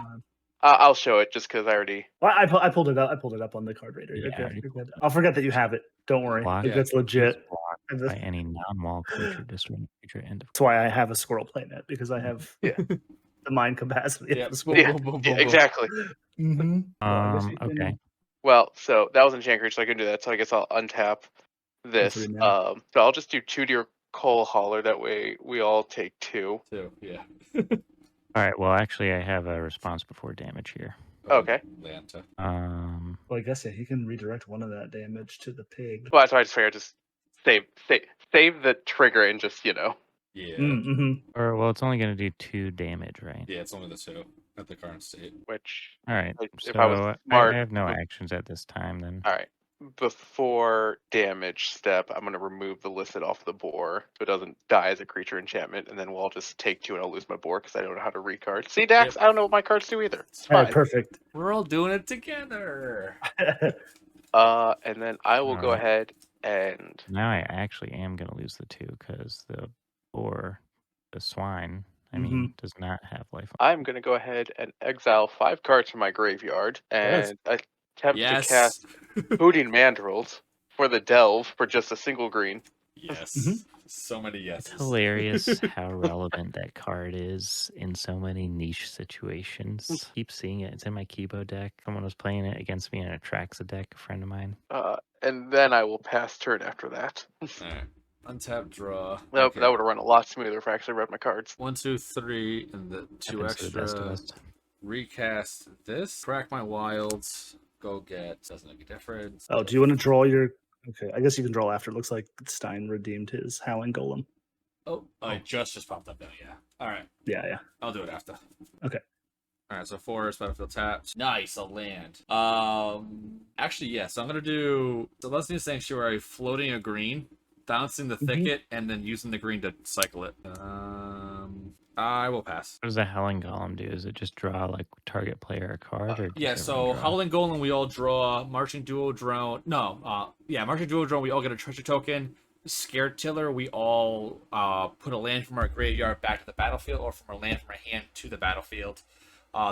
I'll show it just because I already. Well, I pulled it up. I pulled it up on the card reader. You're Yeah, good. already You're good. I'll forget that you have it. Don't worry. Block. That's legit. It's blocked by any non-wall creature, destroying creature end of. That's why I have a squirrel playnet, because I have the mind capacity Yeah. of the squirrel. Boom, boom, boom, Yeah, boom, boom. exactly. Okay. Well, so that was an enchant creature, so I can do that. So I guess I'll untap this. Three mana. So I'll just do 2 to your Coal Hauler. That way we all take 2. Two, yeah. All right. Well, actually, I have a response before damage here. Okay. Lanta. Well, I guess yeah, he can redirect one of that damage to the pig. Well, that's why I just figured just save the trigger and just Yeah. Mm-hmm. Or well, it's only going to do 2 damage, right? Yeah, it's only the 2 at the current state. which All right. Like, So if I was smart, I have no actions at this time. Then. all right. Before damage step, I'm gonna remove the licit off the boar so it doesn't die as a creature enchantment, and then we'll all just take 2 and I'll lose my boar because I don't know how to recard. See, Dax, Yep. I don't know what my cards do either. It's All right, fine. perfect. We're all doing it together. And then I will go Alright. ahead and Now I actually am going to lose the 2 because the boar, the swine, I mean, Mm-hmm. does not have life. I'm gonna go ahead and exile 5 cards from my graveyard Yes. and attempt to Yes. cast Hooting Mandrills for the delve for just a single green. Yes. Mhm. So many yeses. It's hilarious how relevant that card is in so many niche situations. Keep seeing it. It's in my Kibo deck. Someone was playing it against me in a Traxa deck, a friend of mine. And then I will pass turn after that. Alright. Untap, draw. That Okay. would have run a lot smoother if I actually read my cards. 1, 2, 3, and the 2 Happens to the best of extra. us. Recast this. Crack my wilds. Go get. Doesn't make a difference. Oh, do you want to draw your? Okay, I guess you can draw after. It looks like Stein redeemed his Howling Golem. Oh, it just popped up now. Yeah. All right. Yeah. I'll do it after. Okay. All right. So forest, battlefield tapped. Nice, a land. Actually, yeah. So I'm gonna do Celestial Sanctuary, floating a green, bouncing the thicket, and then using the green to cycle it. I will pass. What does the Howling Golem do? Does it just draw like target player a card? Or does Yeah, everyone so draw? Howling Golem, we all draw. Marching Duo Drone. No, Marching Duo Drone, we all get a treasure token. Scared Tiller, we all put a land from our graveyard back to the battlefield, or from our land from our hand to the battlefield.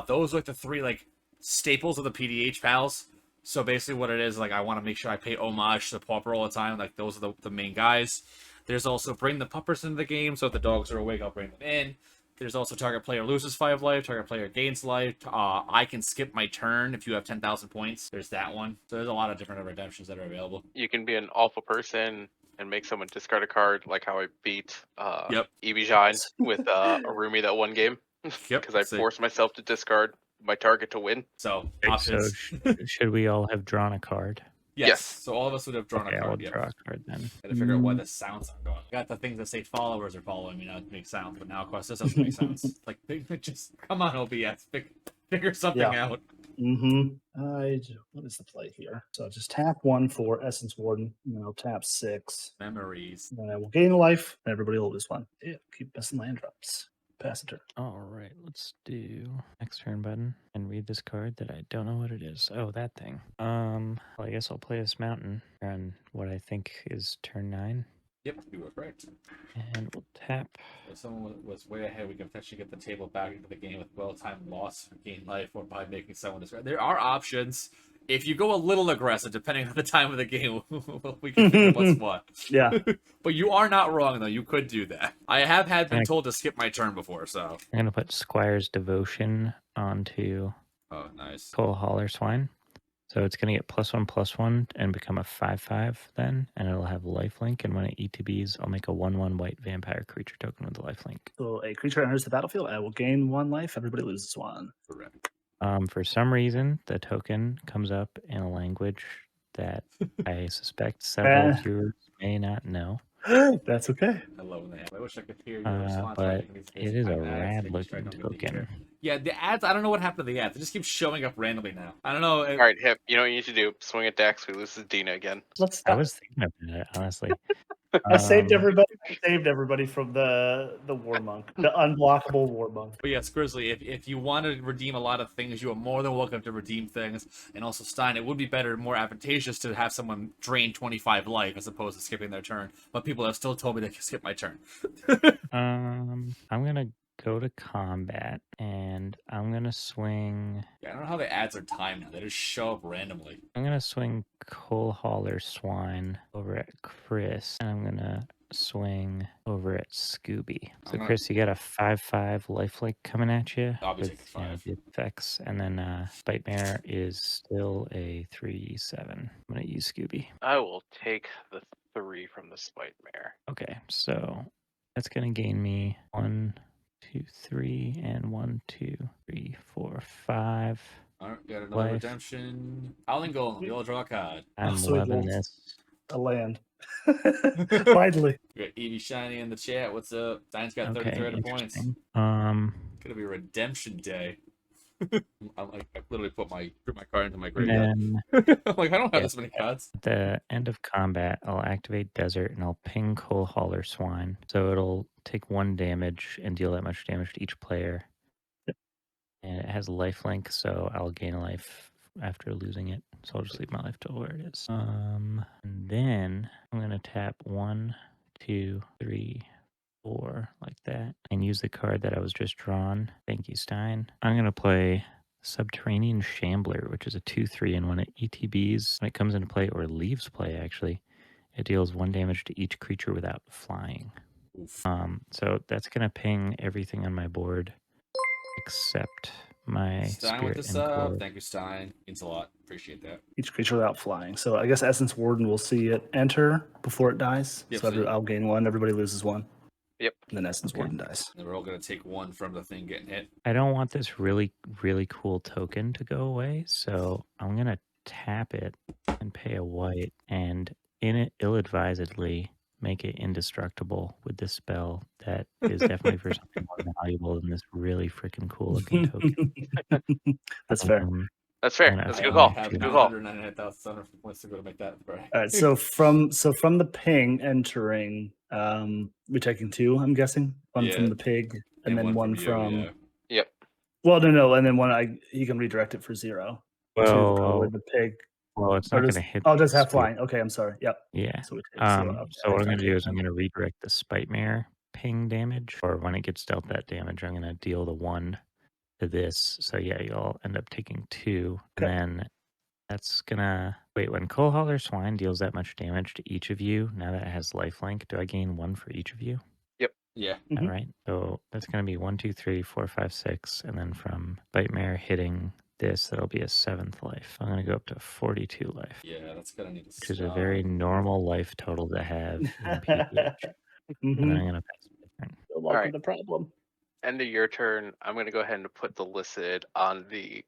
Those are like the 3 like staples of the PDH pals. So basically, what it is, like, I want to make sure I pay homage to the Pauper all the time. Like, those are the main guys. There's also bring the puppers into the game, so if the dogs are awake, I'll bring them in. There's also target player loses 5 life, target player gains life. I can skip my turn if you have 10,000 points. There's that one. So there's a lot of different redemptions that are available. You can be an alpha person and make someone discard a card, like how I beat Ebijan with Arumi that one game. Yep. Because I forced myself to discard my target to win. So So options. should we all have drawn a card? Yes. Yes. So all of us would have drawn Okay, a I'll card. Yeah. draw a card then. Gotta figure out why the sounds aren't going. Got the things that say followers are following me now to make sounds, but now of course this doesn't make sense. Like, just come on, OBS, figure something out. What is the play here? So just tap 1 for Essence Warden, and then I'll tap 6. Memories. And then I will gain a life, and everybody will lose 1. Yeah, keep missing land drops. Pass the turn. All right, let's do next turn button and read this card that I don't know what it is. Oh, that thing. Well, I guess I'll play this mountain on what I think is turn 9. Yep, you were correct. And we'll tap. If someone was way ahead, we can potentially get the table back into the game with well-timed loss, gain life, or by making someone discard. There are options. If you go a little aggressive, depending on the time of the game, we can figure what's what. Yeah. But you are not wrong, though. You could do that. I have been told to skip my turn before, so. I'm going to put Squire's Devotion onto Oh, nice. Coal Hauler Swine. So it's going to get +1/+1 and become a 5/5 then, and it'll have lifelink. And when it ETBs, I'll make a 1/1 white vampire creature token with the lifelink. So a creature enters the battlefield. I will gain 1 life. Everybody loses 1. Correct. For some reason, the token comes up in a language that I suspect several viewers may not know. That's okay. I love when they have. I wish I could hear your response. But it is a rad-looking token. Yeah, the ads. I don't know what happened to the ads. They just keep showing up randomly now. I don't know. All right, Hip. You know what you need to do? Swing at Dex. We lose to Dina again. Let's. I was thinking about it, honestly. I saved everybody. I saved everybody from the war monk, the unblockable war monk. But yes, Grizzly, if you want to redeem a lot of things, you are more than welcome to redeem things. And also, Stein, it would be better, more advantageous to have someone drain 25 life as opposed to skipping their turn. But people have still told me they can skip my turn. I'm gonna go to combat, and I'm gonna swing. Yeah, I don't know how the ads are timed now. They just show up randomly. I'm gonna swing Coal Hauler Swine over at Chris, and I'm gonna swing over at Scooby. So Chris, you got a 5/5 lifelink coming at you I'll be with taking 5. the effects, and then Spightmare is still a 3/7. I'm gonna use Scooby. I will take the 3 from the Spite Mare. Okay, so that's gonna gain me 1, 2, 3, and 1, 2, 3, 4, 5. Alright, got another life. Redemption. Howling Golem, you'll draw a card. I'm sweet loving Lord. this. A land. Finally. We got Evie Shiny in the chat. What's up? Stein's got Okay, 33 points. interesting. Gonna be Redemption Day. I'm like, I literally put my card into my graveyard. I'm like, I don't have this many cards. At the end of combat, I'll activate Desert and I'll ping Coal Hauler Swine. So it'll take 1 damage and deal that much damage to each player. And it has lifelink, so I'll gain a life after losing it. So I'll just leave my life total where it is. And then I'm gonna tap 1, 2, 3, 4 like that, and use the card that I was just drawn. Thank you, Stein. I'm gonna play Subterranean Shambler, which is a 2/3, and when it ETBs, when it comes into play or leaves play, actually, it deals 1 damage to each creature without flying. Oof. So that's gonna ping everything on my board except my Stein with Spirit the and sub. Core. Thank you, Stein. Means a lot. Appreciate that. Each creature without flying. So I guess Essence Warden will see it enter before it dies. Yep, so so I'll gain 1. Everybody loses 1. Yep. And then Essence Warden dies. And we're all gonna take 1 from the thing getting hit. I don't want this really, really cool token to go away, so I'm gonna tap it and pay a white, and in it ill-advisedly make it indestructible with this spell that is definitely for something more valuable than this really freaking cool looking token. That's fair. That's fair. Yeah, That's a I good call. have That's a to- good call. 199,000 points to go to make that. Right. All right. So from the ping entering, we're taking 2. I'm guessing 1 Yeah. from the pig, and then 1 you, from. yeah. Yep. Well, no, and then 1 he can redirect it for 0 to go with the pig. Well, it's Or not just, going to hit. I'll just have Spirit. flying. Okay, I'm sorry. Yep. Yeah. So, So what I'm going to do is I'm going to redirect the Spightmare ping damage, or when it gets dealt that damage, I'm going to deal the 1 to this. So yeah, you'll end up taking 2, Okay. and then that's gonna wait. When Coal Hauler Swine deals that much damage to each of you, now that it has lifelink, do I gain 1 for each of you? Yeah. Mhm. All right. So that's gonna be 1, 2, 3, 4, 5, 6, and then from Spightmare hitting this, that'll be a 7th life. I'm gonna go up to 42 life. Yeah, that's gonna need to Which is a very normal life total to have in PEDH. And then I'm gonna pass my turn. All right. The problem. End of your turn. I'm going to go ahead and put the Licid on the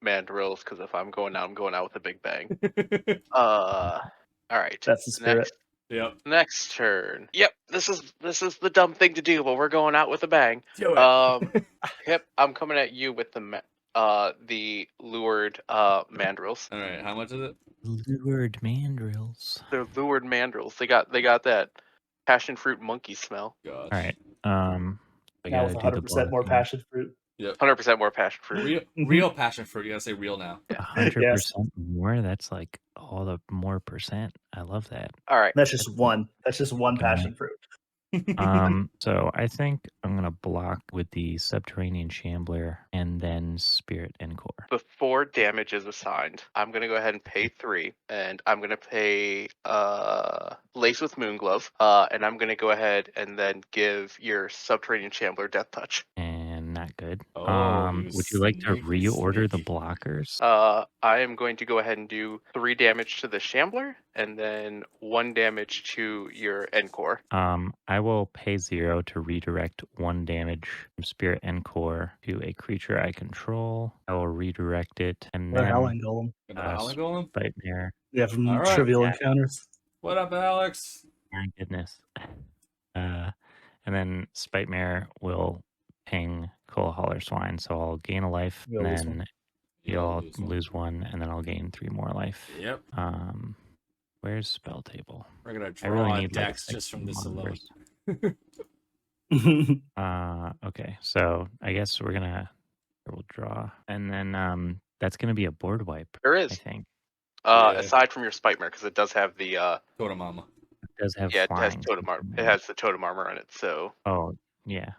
mandrills because if I'm going out, I'm going out with a big bang. All right. That's the spirit. Yep. Next turn. Yep. This is the dumb thing to do, but we're going out with a bang. Do it. Yep. I'm coming at you with the lured mandrills. All right. How much is it? Lured mandrills. They're lured mandrills. They got that passion fruit monkey smell. Gosh. All right. I Now gotta with do the 100% more blocking. passion fruit. 100% more passion fruit. Real passion fruit. You gotta say real now. 100% more. That's like all the more percent. I love that. All right. That's just 1. That's just 1 Okay. passion fruit. So I think I'm gonna block with the Subterranean Shambler and then Spirit and Core. Before damage is assigned, I'm gonna go ahead and pay 3, and I'm gonna pay Lace with Moonglove, and I'm gonna go ahead and then give your Subterranean Shambler Death Touch. And not good. Oh, you Would you like to sneaky, reorder the sneaky. blockers? I am going to go ahead and do 3 damage to the Shambler, and then 1 damage to your Encore. I will pay 0 to redirect 1 damage from Spirit Encore to a creature I control. I will redirect it, and The then Howling Golem. Another Howling Golem? Spitmare. Yeah, from All right. Trivial Yeah. Encounters. What up, Alex? My goodness. And then Spitmare will ping Holler Swine, so I'll gain a life, You'll and lose then one. you'll lose 1, and then I'll gain 3 more life. Yep. Where's Spell Table? We're gonna I really draw need like decks just from this alone. monitors. Okay, so I guess we'll draw, and then that's gonna be a board wipe. There I is, think Yeah. aside from your Spitmare, because it does have the Totem Mama. it does have yeah, it has flying. totem armor. It has the totem armor on it. So Oh yeah,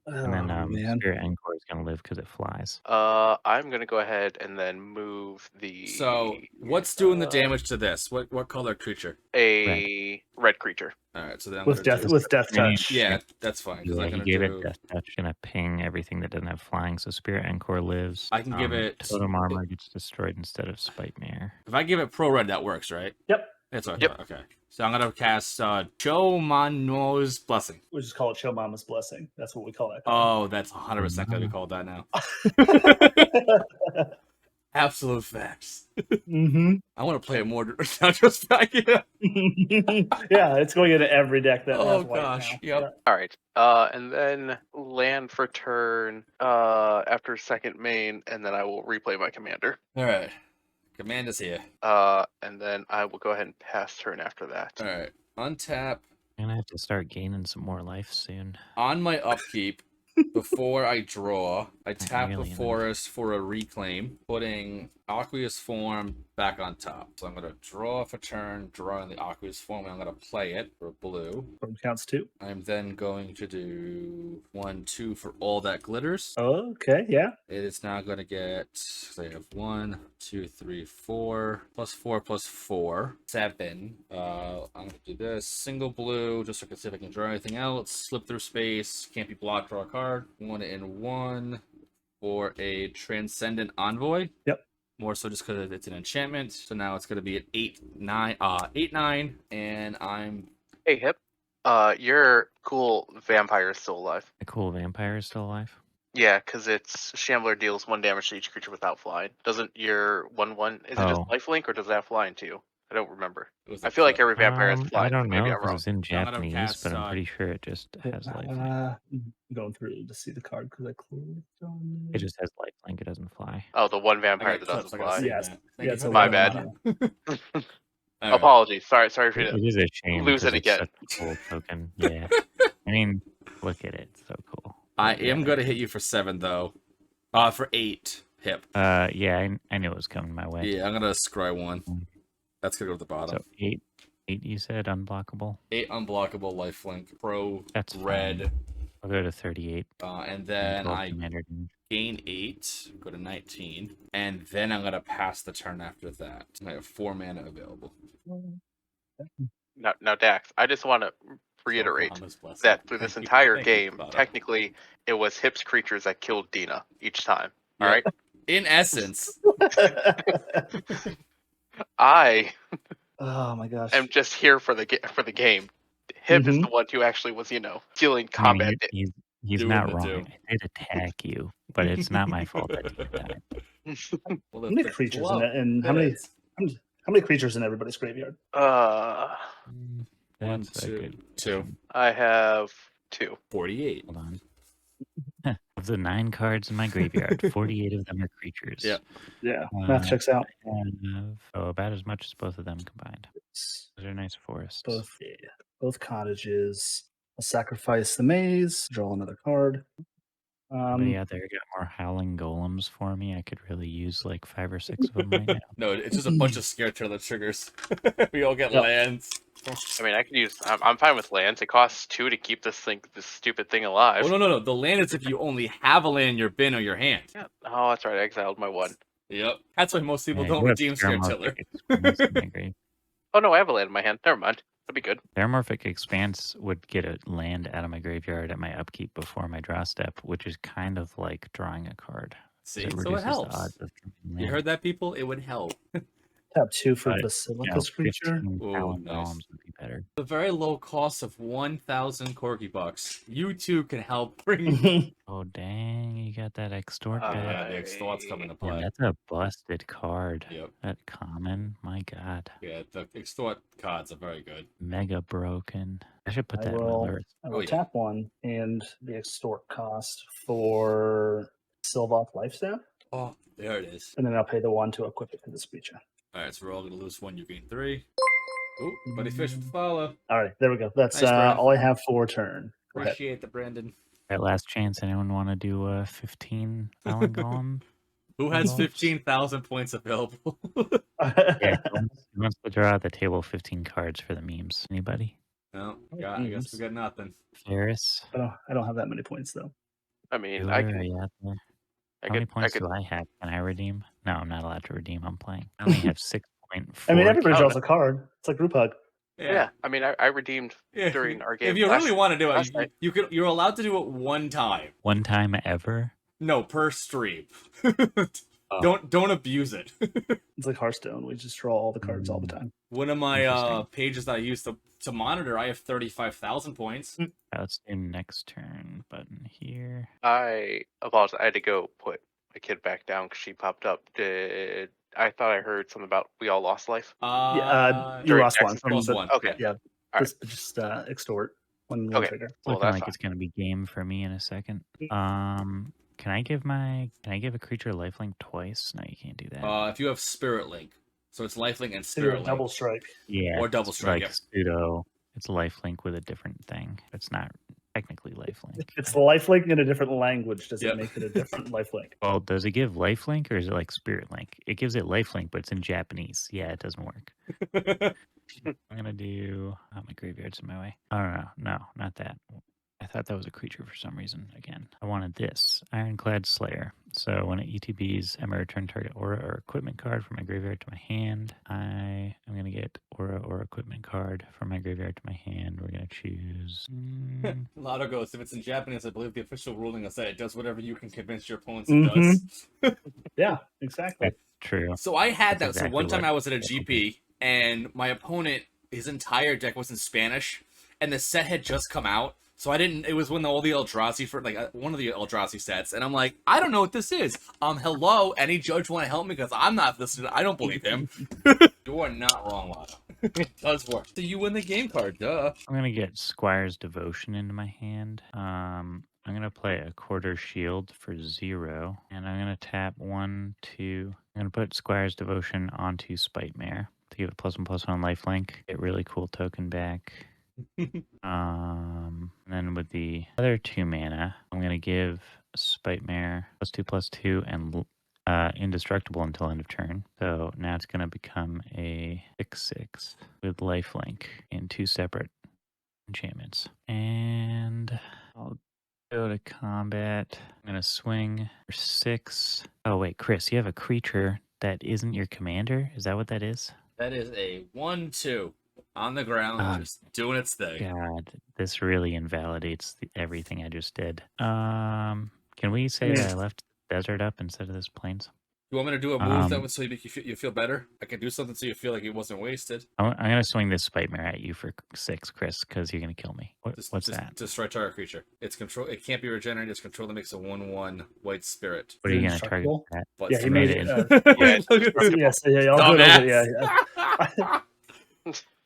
and then man. Spirit Encore is gonna live because it flies. I'm gonna go ahead and then move the. So, what's doing the damage to this? What color creature? A red creature. All right, so then I'm With gonna death, do... with death I mean, touch. Yeah, that's fine. Because Yeah, I'm he gonna gave do... it Death Touch, gonna ping everything that doesn't have flying, so Spirit Encore lives. I can give it... Totem Armor gets destroyed instead of Spitmare. If I give it Pro Red, that works, right? Yep. That's what I Yep. thought. Okay. So I'm gonna cast Chomano's Blessing. We just call it Show Mama's Blessing. That's what we call that. Oh, that's 100% gonna be called that now. Absolute facts. Mm-hmm. I want to play it more. Not just back. Yeah. Yeah, it's going into every deck that Oh has white gosh. now. Yep. All right. And then land for turn after second main, and then I will replay my commander. All right. Command is here. And then I will go ahead and pass turn after that. All right. Untap. I'm gonna have to start gaining some more life soon. On my upkeep, before I draw, I tap really the nice. forest for a reclaim, putting Aqueous Form back on top. So I'm going to draw for turn, draw in the Aqueous Form, and I'm going to play it for blue. From counts 2. I'm then going to do 1, 2 for all that glitters. Okay, yeah. It is now going to get, so I have 1, 2, 3, 4, plus 4, plus 4, 7. I'm going to do this, single blue, just so I can see if I can draw anything else. Slip through space, can't be blocked, draw a card. 1 and 1 for a Transcendent Envoy. Yep. More so just because it's an enchantment. So now it's going to be an 8/9, and I'm... Hey, Hip. Your cool vampire is still alive. The cool vampire is still alive. Yeah, because it's Shambler deals 1 damage to each creature without flying. Doesn't your 1/1 is it just Oh. lifelink or does it have flying too? I don't remember. It was I feel like every vampire has I flying. don't But maybe know I'm wrong. because it's in So I'm gonna Japanese, cast, but I'm pretty sure it just has lifelink. I'm going through to see the card because I closed on It just has lifelink. It doesn't fly. Oh, the one I vampire got that clips, doesn't I gotta fly. save Yes. that. Yeah, Thank you a for My that. bad. All right. Apologies. Sorry for you. It is a shame. lose 'cause it it's again. such a cool token. Yeah. I mean, look at it. It's so cool. I am going to hit you for 7, though. For 8, Hip. Yeah, I knew it was coming my way. Yeah, I'm going to scry 1. That's going to go to the bottom. So 8 you said unblockable. 8 unblockable lifelink. Pro That's red. fine. I'll go to 38. And then Until I commander damage. gain 8, go to 19, and then I'm going to pass the turn after that. I have 4 mana available. Now, Dax, I just want to reiterate Bahamas blessing. that through this Thank you- entire thank you, game, Clara. technically, it was Hip's creatures that killed Dina each time. Yep. All right. In essence, I Oh my gosh. am just here for the game. Hip is Mhm. the one who actually was, killing I combat. mean, he's Doing not the wrong. do. I did attack you, but it's not my fault that you died. well, How many creatures in it? And how It many? is. How many creatures in everybody's graveyard? One, That's a 2, good 2. question. I have 2. 48. Hold on. Of the 9 cards in my graveyard, 48 of them are creatures. Yep. Yeah, math checks out. And about as much as both of them combined. Those are nice forests. Both cottages. I'll sacrifice the maze. Draw another card. Somebody out there got more howling golems for me. I could really use like 5 or 6 of them right now. No, it's just a bunch of scare trailer triggers. We all get Yep. lands. I mean, I could use. I'm fine with lands. It costs 2 to keep this stupid thing alive. Oh, no. The land is if you only have a land in your bin or your hand. Yeah. Oh, that's right. I exiled my 1. Yep. That's why most people Yeah, don't you have redeem Scare Scaramouche Tiller. Express in my grave. Oh no, I have a land in my hand. Never mind. That'd be good. Metamorphic Expanse would get a land out of my graveyard at my upkeep before my draw step, which is kind of like drawing a card. 'cause See, it so it reduces the helps. odds of drawing You land. heard that, people? It would help. Tap 2 for But, Basilica's creature. 15 Ooh, Talon nice. Golems would be better. The very low cost of 1,000 corgi bucks. You too can help bring. Oh dang, you got that extort back. Yeah, the extort's coming to Man, play. that's a busted card. Yep. That common, my god. Yeah, the extort cards are very good. Mega broken. I should put I that in my will, list. I will Oh, yeah. tap 1 and the extort cost for Sylvoth Lifestyle, Oh, there it is. and then I'll pay the 1 to equip it to this creature. All right, so we're all gonna lose 1. You gain 3. Ooh, buddy fish with the follow. All right, there we go. That's Nice, Brandon. all I have for turn. Go ahead. Appreciate the Brandon. Alright, last chance. Anyone want to do a 15 Talon Golem? Who has Golems? 15,000 points available? Yeah, who wants to draw at the table 15 cards for the memes? Anybody? No, I guess we got nothing. Ferris? I don't have that many points though. I mean, Bueller, I are can. you out there? I How many could. I points could. do I have? Can I redeem? No, I'm not allowed to redeem. I'm playing. I only have 6.4. I mean, everybody Oh, draws a card. It's like group hug. Yeah. I mean, I redeemed Yeah. during our game. If you last- really want to do last it, night. you're allowed to do it one time. One time ever? No, per stream. Oh. Don't abuse it. It's like Hearthstone. We just draw all the cards all the time. One of my Interesting. pages that I use to monitor, I have 35,000 points. Alright, let's do next turn button here. I apologize. I had to go put my kid back down because she popped up. I thought I heard something about we all lost life. You During lost one. Texas From lost the, one. Okay. Yeah. All Just extort one Okay. trigger. Well, Looking that's like fine. it's gonna be game for me in a second. Can I give a creature lifelink twice? No, you can't do that. If you have Spirit Link, so it's Lifelink and So you're Spirit a Link. double strike. Yeah, or double it's strike, like yep. pseudo. It's lifelink with a different thing. It's not technically lifelink. It's lifelink in a different language. Does Yep. it make it a different lifelink? Well, does it give lifelink or is it like spirit link? It gives it lifelink, but it's in Japanese. Yeah, it doesn't work. I'm gonna do. Oh, my graveyard's in my way. I don't know. No, not that. I thought that was a creature for some reason. Again, I wanted this Ironclad Slayer. So when it ETBs, I may return target aura or equipment card from my graveyard to my hand. I am gonna get aura or equipment card from my graveyard to my hand. We're gonna choose. Lotto goes, if it's in Japanese, I believe the official ruling is that it does whatever you can convince your opponents Mhm. it does. Yeah, exactly. True. So I had That's that. So one exactly time what- I was at a GP, and my opponent, his entire deck was in Spanish, and the set had just come out. So I didn't. It was when all the Eldrazi for one of the Eldrazi sets, and I'm like, I don't know what this is. Hello, any judge want to help me because I'm not listening. I don't believe him. You are not wrong, Lotto. It does work. So you win the game card, duh. I'm gonna get Squire's Devotion into my hand. I'm gonna play a Quarter Shield for 0, and I'm gonna tap 1, 2. I'm gonna put Squire's Devotion onto Spite Mare to give it +1/+1 lifelink. Get really cool token back. And then with the other 2 mana, I'm gonna give Spite Mare +2/+2 and indestructible until end of turn. So now it's gonna become a 6/6 with lifelink in 2 separate enchantments. And I'll go to combat. I'm gonna swing for 6. Oh wait, Chris, you have a creature that isn't your commander? Is that what that is? That is a 1/2 on the ground, just doing its thing. God, this really invalidates everything I just did. Can we say that I left the desert up instead of this plains? You want me to do a move that would so you feel better? I can do something so you feel like it wasn't wasted. I'm gonna swing this Spite Mare at you for 6, Chris, because you're gonna kill me. What's that? Destroy target creature. It's control. It can't be regenerated. It's control that makes a 1/1 white spirit. What are you gonna target Indestructible? that? But Yeah, he made made it it. Yes, yeah, I'll do it over. Yeah.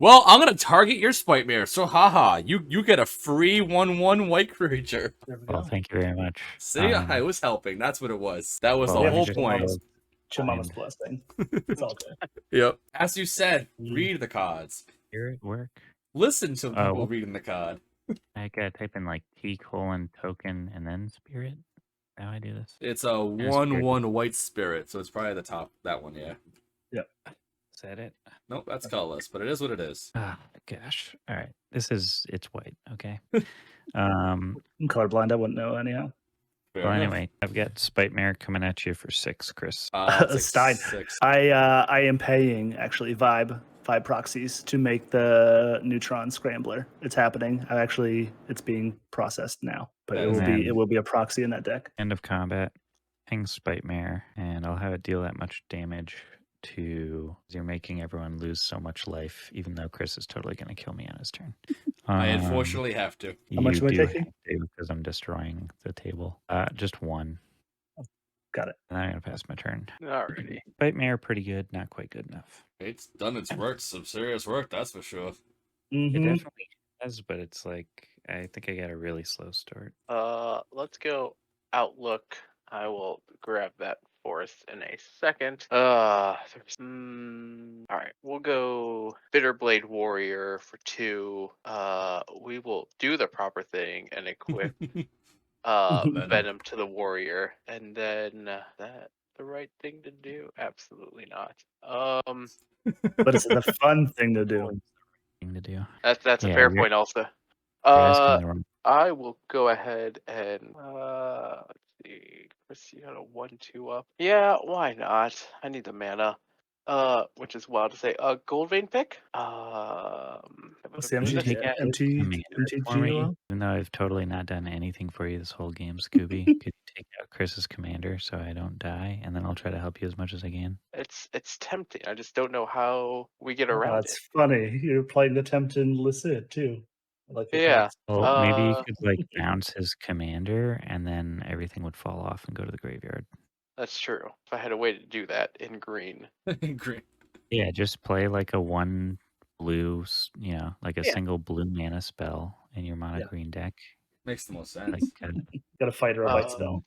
Well, I'm gonna target your Spite Mare. So haha, you get a free 1/1 white creature. There we Well, go. thank you very much. See, I was helping. That's what it was. That was well, the let me whole just point. follow- Chimama's blessing. It's all good. Yep. As you said, read the cards. Hear it work. Listen to people well- reading the card. I gotta type in like T:token and then spirit. How do I do this? It's a 1/1 white spirit, so it's probably the top. That one, yeah. Is that it? Nope, that's colorless, but it is what it is. Ah, gosh. All right. It's white. Okay. I'm colorblind. I wouldn't know anyhow. Fair Well, enough. anyway, I've got Spite Mare coming at you for 6, Chris. I'll take Stein. 6. I am paying actually Vibe 5 proxies to make the neutron scrambler. It's happening. It's being processed now, but That it is will be good. it will be a proxy in that deck. End of combat, ping Spite Mare, and I'll have it deal that much damage to... You're making everyone lose so much life, even though Chris is totally going to kill me on his turn. I unfortunately have to. How much You am I do taking? have to, because I'm destroying the table. Just 1. Got it. And I'm going to pass my turn. Alrighty. Spite Mare, pretty good, not quite good enough. It's done its work, some serious work, that's for sure. It Mhm. definitely has, but it's like, I think I got a really slow start. Let's go Outlook. I will grab that forth in a second. All right, we'll go Bitterblade Warrior for 2. We will do the proper thing and equip Venom to the Warrior, and then that the right thing to do? Absolutely not. But it's the fun thing to do. Thing to do. That's a Yeah, fair you're point also. asking the wrong. I will go ahead and let's see. Chris, you got a 1/2 up. Yeah, why not? I need the mana. Which is wild to say. Gold vein pick. What's the Can you MTG take Yeah. this commander for me? MTG? Even though I've totally not done anything for you this whole game, Scooby, could you take out Chris's commander so I don't die, and then I'll try to help you as much as I can. It's tempting. I just don't know how we get around It's it. funny. You're playing the Temptin Licit too. I like your Yeah. cards. Well, maybe you could like bounce his commander, and then everything would fall off and go to the graveyard. That's true. If I had a way to do that in green. Great. Yeah, just play like a 1 blue, like a Yeah. single blue mana spell in your mono green deck. Makes the most Like, sense. Got a fight or a bite spell.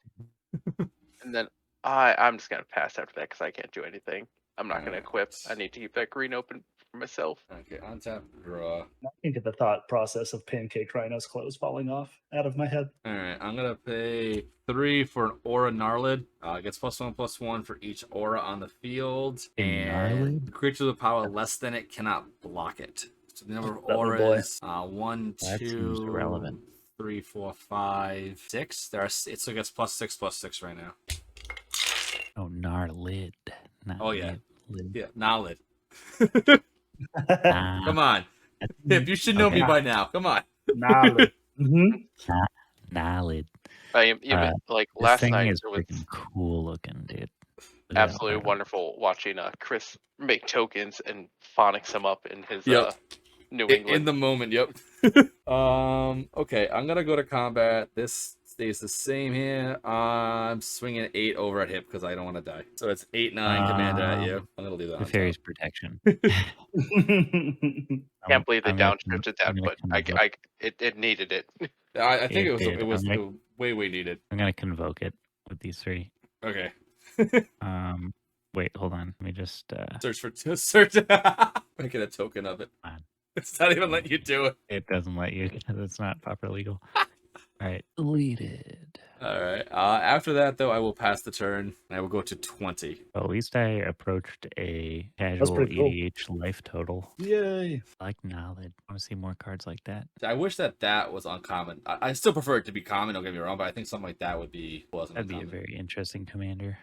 And then I'm just gonna pass after that because I can't do anything. I'm not gonna equip. Alright. I need to keep that green open for myself. Okay, on tap, draw. I can get the thought process of Pancake Rhino's clothes falling off out of my head. Alright, I'm gonna pay 3 for an Aura Gnarlid. Gets +1/+1 for each aura on the field. And creature with power less than it cannot block it. So the number of That little boy. auras, 1, That seems 2, irrelevant. 3, 4, 5, 6. It still gets +6/+6 right now. Oh, Gnarlid. Not Oh, yeah. lid. Yeah, Gnarlid. Nah, Come on. If you should know me Okay. by now. Come on. Gnarlid. Even like This last thing night, is it was freaking cool looking, dude. Look at that absolutely art. wonderful watching Chris make tokens and phonics them up in his Yep. New England. In the moment, yep. Okay, I'm gonna go to combat. This stays the same here. I'm swinging 8 over at hip because I don't want to die. So it's 8/9 commander at you. I'm gonna leave that The on fairy's top. protection. Can't believe they I'm gonna downshifted that, but it needed it. I think It it was did. way needed. I'm gonna convoke it with these 3. Okay. Wait, hold on. Let me just Search. Making a token of it. on. It's not even letting you do it. It doesn't let you because it's not proper legal. All right, deleted. All right. After that, though, I will pass the turn. And I will go to 20. Well, at least I approached a That's casual pretty cool. EDH life total. Yay. I like knowledge. I want to see more cards like that. I wish that was uncommon. I still prefer it to be common. Don't get me wrong, but I think something like that would be That'd be a very interesting commander.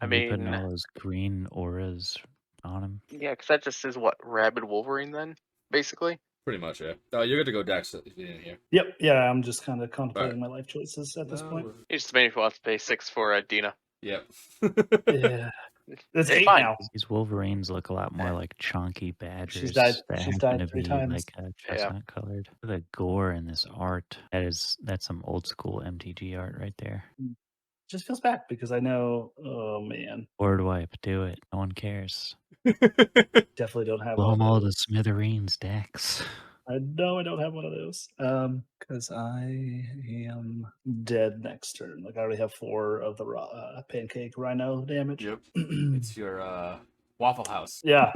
I Be putting mean, all those green auras on him. yeah, because that just is what Rabid Wolverine then, basically. pretty much. Yeah. You're good to go, Dex. If you didn't hear. Yep. Yeah, I'm just kind of contemplating my life choices at this point. He just made me want to pay 6 for Dina. Yep. Yeah. It's 8 fine. now. These Wolverines look a lot more like chunky badgers. She's died that she's happen died to 3 be times. like chestnut colored. The gore in this art. That's some old school MTG art right there. Just feels bad because I know, oh man, Board wipe, do it. No one cares. definitely don't have Blow one them of all those. to smithereens, Dex. I know I don't have one of those. Because I am dead next turn. Like I already have 4 of the pancake rhino damage. Yep. It's your Waffle House. Yeah.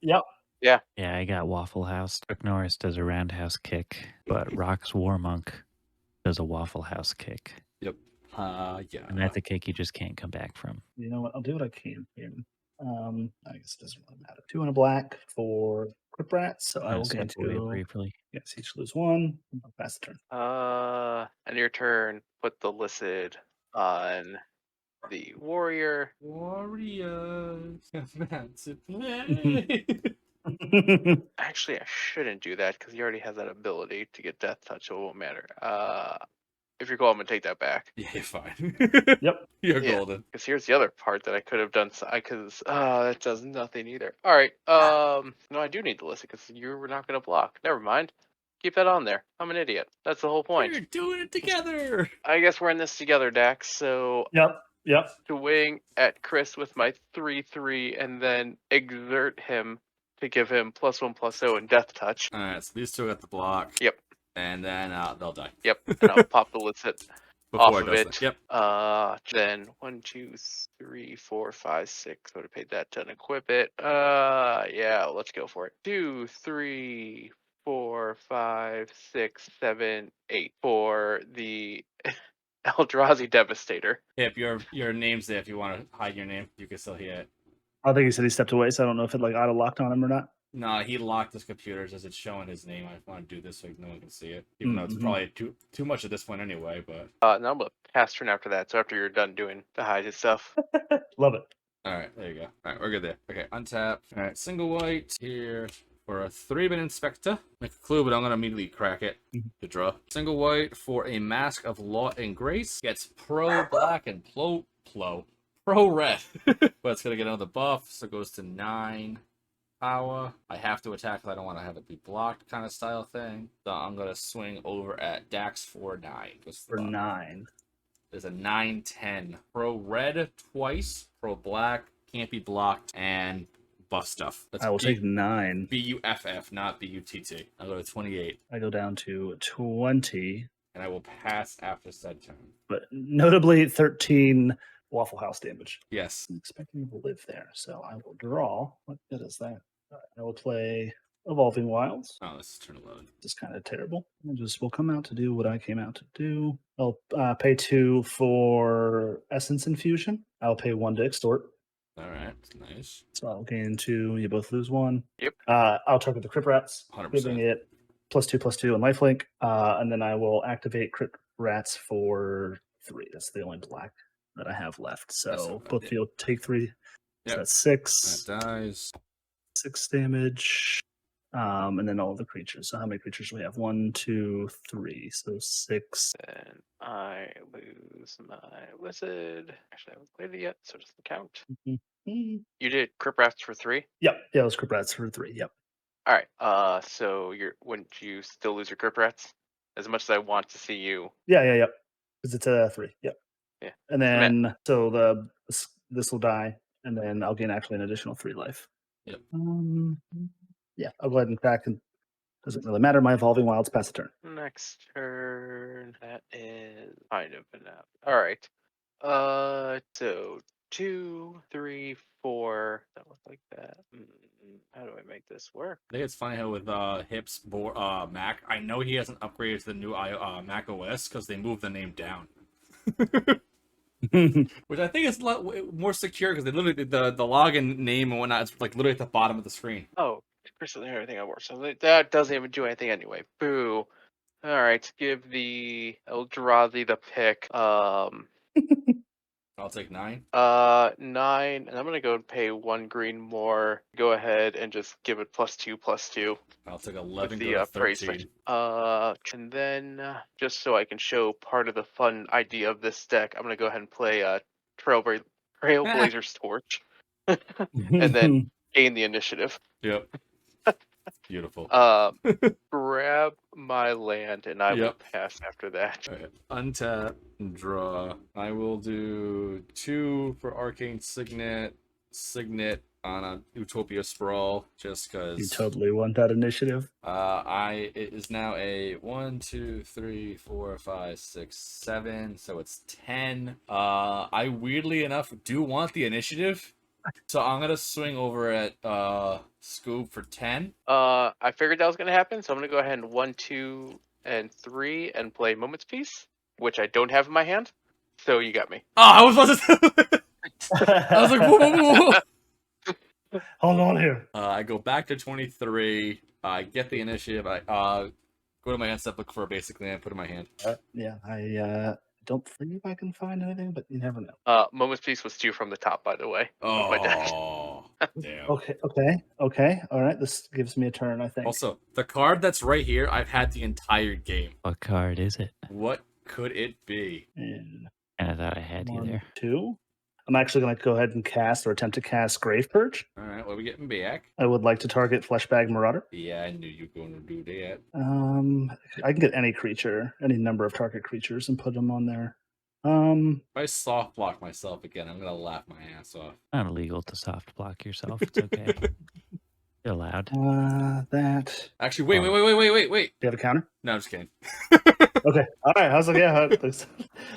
Yep. Yeah, I got Waffle House. Chuck Norris does a roundhouse kick, but Rock's War Monk does a Waffle House kick. Yep. Yeah. And that's a kick you just can't come back from. You know what? I'll do what I can here. I guess it doesn't really matter. 2 and a black for Crip Rats, so I will gain Step away 2. briefly. Yes, each lose 1. I'll pass the turn. And your turn, put the Licid on the Warrior. Warriors, come out to play. Actually, I shouldn't do that because he already has that ability to get Death Touch, so it won't matter. If you're cool, I'm gonna take that back. Yeah, you're fine. Yep. You're Yeah. golden. Because here's the other part that I could have done. Because that does nothing either. All right. No, I do need to listen because you were not gonna block. Never mind. Keep that on there. I'm an idiot. That's the whole point. We're doing it together. I guess we're in this together, Dax. So Yep. swing at Chris with my 3/3, and then exert him to give him +1/+0 and Death Touch. All right, so these two got the block. Yep. And then they'll die. Yep. And I'll pop the Licit off Before of does it. that. Yep. Then 1, 2, 3, 4, 5, 6. Would have paid that to unequip it. Yeah, let's go for it. 2, 3, 4, 5, 6, 7, 8 for the Eldrazi Devastator. If your name's there, if you want to hide your name, you can still hear it. I think he said he stepped away, so I don't know if it like auto locked on him or not. No, he locked his computers as it's showing his name. I want to do this so no one can see it, even though it's probably too much at this point anyway. But Now I'm gonna pass turn after that. So after you're done doing the hide stuff. Love it. all right, there you go. All right, we're good there. Okay, untap. All right, single white here for a 3-bit inspector. Make a clue, but I'm gonna immediately crack it to draw. Single white for a mask of law and grace. Gets pro black and pro red, but it's gonna get another buff, so it goes to 9. Power. I have to attack because I don't want to have it be blocked kind of style thing. So I'm going to swing over at Dax for 9. For 9. There's a 9/10. Pro red twice. Pro black. Can't be blocked. And buff stuff. I will take 9. BUFF, not BUTT. I'll go to 28. I go down to 20. And I will pass after said turn. But notably 13 Waffle House damage. Yes. I'm expecting him to live there, so I will draw. What good is that? I will play Evolving Wilds. Oh, this is turn 11. It's kind of terrible. I just will come out to do what I came out to do. I'll pay 2 for Essence Infusion. I'll pay 1 to Extort. All right, nice. So I'll gain 2. You both lose 1. Yep. I'll target the Crypt Rats, 100%. giving it +2/+2 and lifelink. And then I will activate Crypt Rats for 3. That's the only black that I have left. So both of you take 3. Yep. So that's 6. That dies. 6 damage. And then all the creatures. So how many creatures do we have? 1, 2, 3. So 6. And I lose my Wizard. Actually, I haven't played it yet, so it doesn't count. Mm-hmm. You did Crypt Rats for 3? Yep. Yeah, those Crypt Rats for 3. Yep. All right. So wouldn't you still lose your Crypt Rats? As much as I want to see you. Yeah. Because it's a 3. Yep. Yeah. And then so this will die, and then I'll gain actually an additional 3 life. Yep. Yeah, I'll go ahead and crack, and doesn't really matter. My Evolving Wilds pass a turn. Next turn. That is kind of enough. All right. So 2, 3, 4. That look like that. How do I make this work? I think it's funny how with Hip's Mac, I know he hasn't upgraded to the new Mac OS because they moved the name down. Which I think is a lot more secure because they literally the login name and whatnot is like literally at the bottom of the screen. Oh, personally, everything I work. So that doesn't even do anything anyway. Boo. All right, give the Eldrazi the pick. I'll take 9. 9, and I'm gonna go and pay 1 green more. Go ahead and just give it +2/+2. I'll take 11. With Go to the praise 13. and then just so I can show part of the fun idea of this deck, I'm gonna go ahead and play Trailblazer's Torch, and then gain the initiative. Yep. Beautiful. Grab my land, and I will pass after that. All right. Untap, draw. I will do 2 for Arcane Signet on a Utopia Sprawl, just because You totally want that initiative. it is now a 1, 2, 3, 4, 5, 6, 7, so it's 10. I weirdly enough do want the initiative, so I'm gonna swing over at Scoob for 10. I figured that was gonna happen, so I'm gonna go ahead and 1, 2, and 3 and play Moment's Peace, which I don't have in my hand. So you got me. Oh, I was about to. I was like, whoa. Hold on here. I go back to 23. I get the initiative. I go to my hand step, look for a basic land, put it in my hand. Yeah, I don't think I can find anything, but you never know. Moment's Peace was 2 from the top, by the way. Of my deck. Oh, Damn. Okay. All right, this gives me a turn, I think. Also, the card that's right here, I've had the entire game. What card is it? What could it be? And And I thought I had you 1, there. 2. I'm actually going to go ahead and cast or attempt to cast Grave Purge. All right, what are we getting back? I would like to target Fleshbag Marauder. Yeah, I knew you were going to do that. I can get any creature, any number of target creatures, and put them on there. If I soft block myself again, I'm gonna laugh my ass off. Not illegal to soft block yourself. It's okay. You're allowed. That. Actually, wait. Do you have a counter? No, I'm just kidding. Okay. All right. I was like, yeah.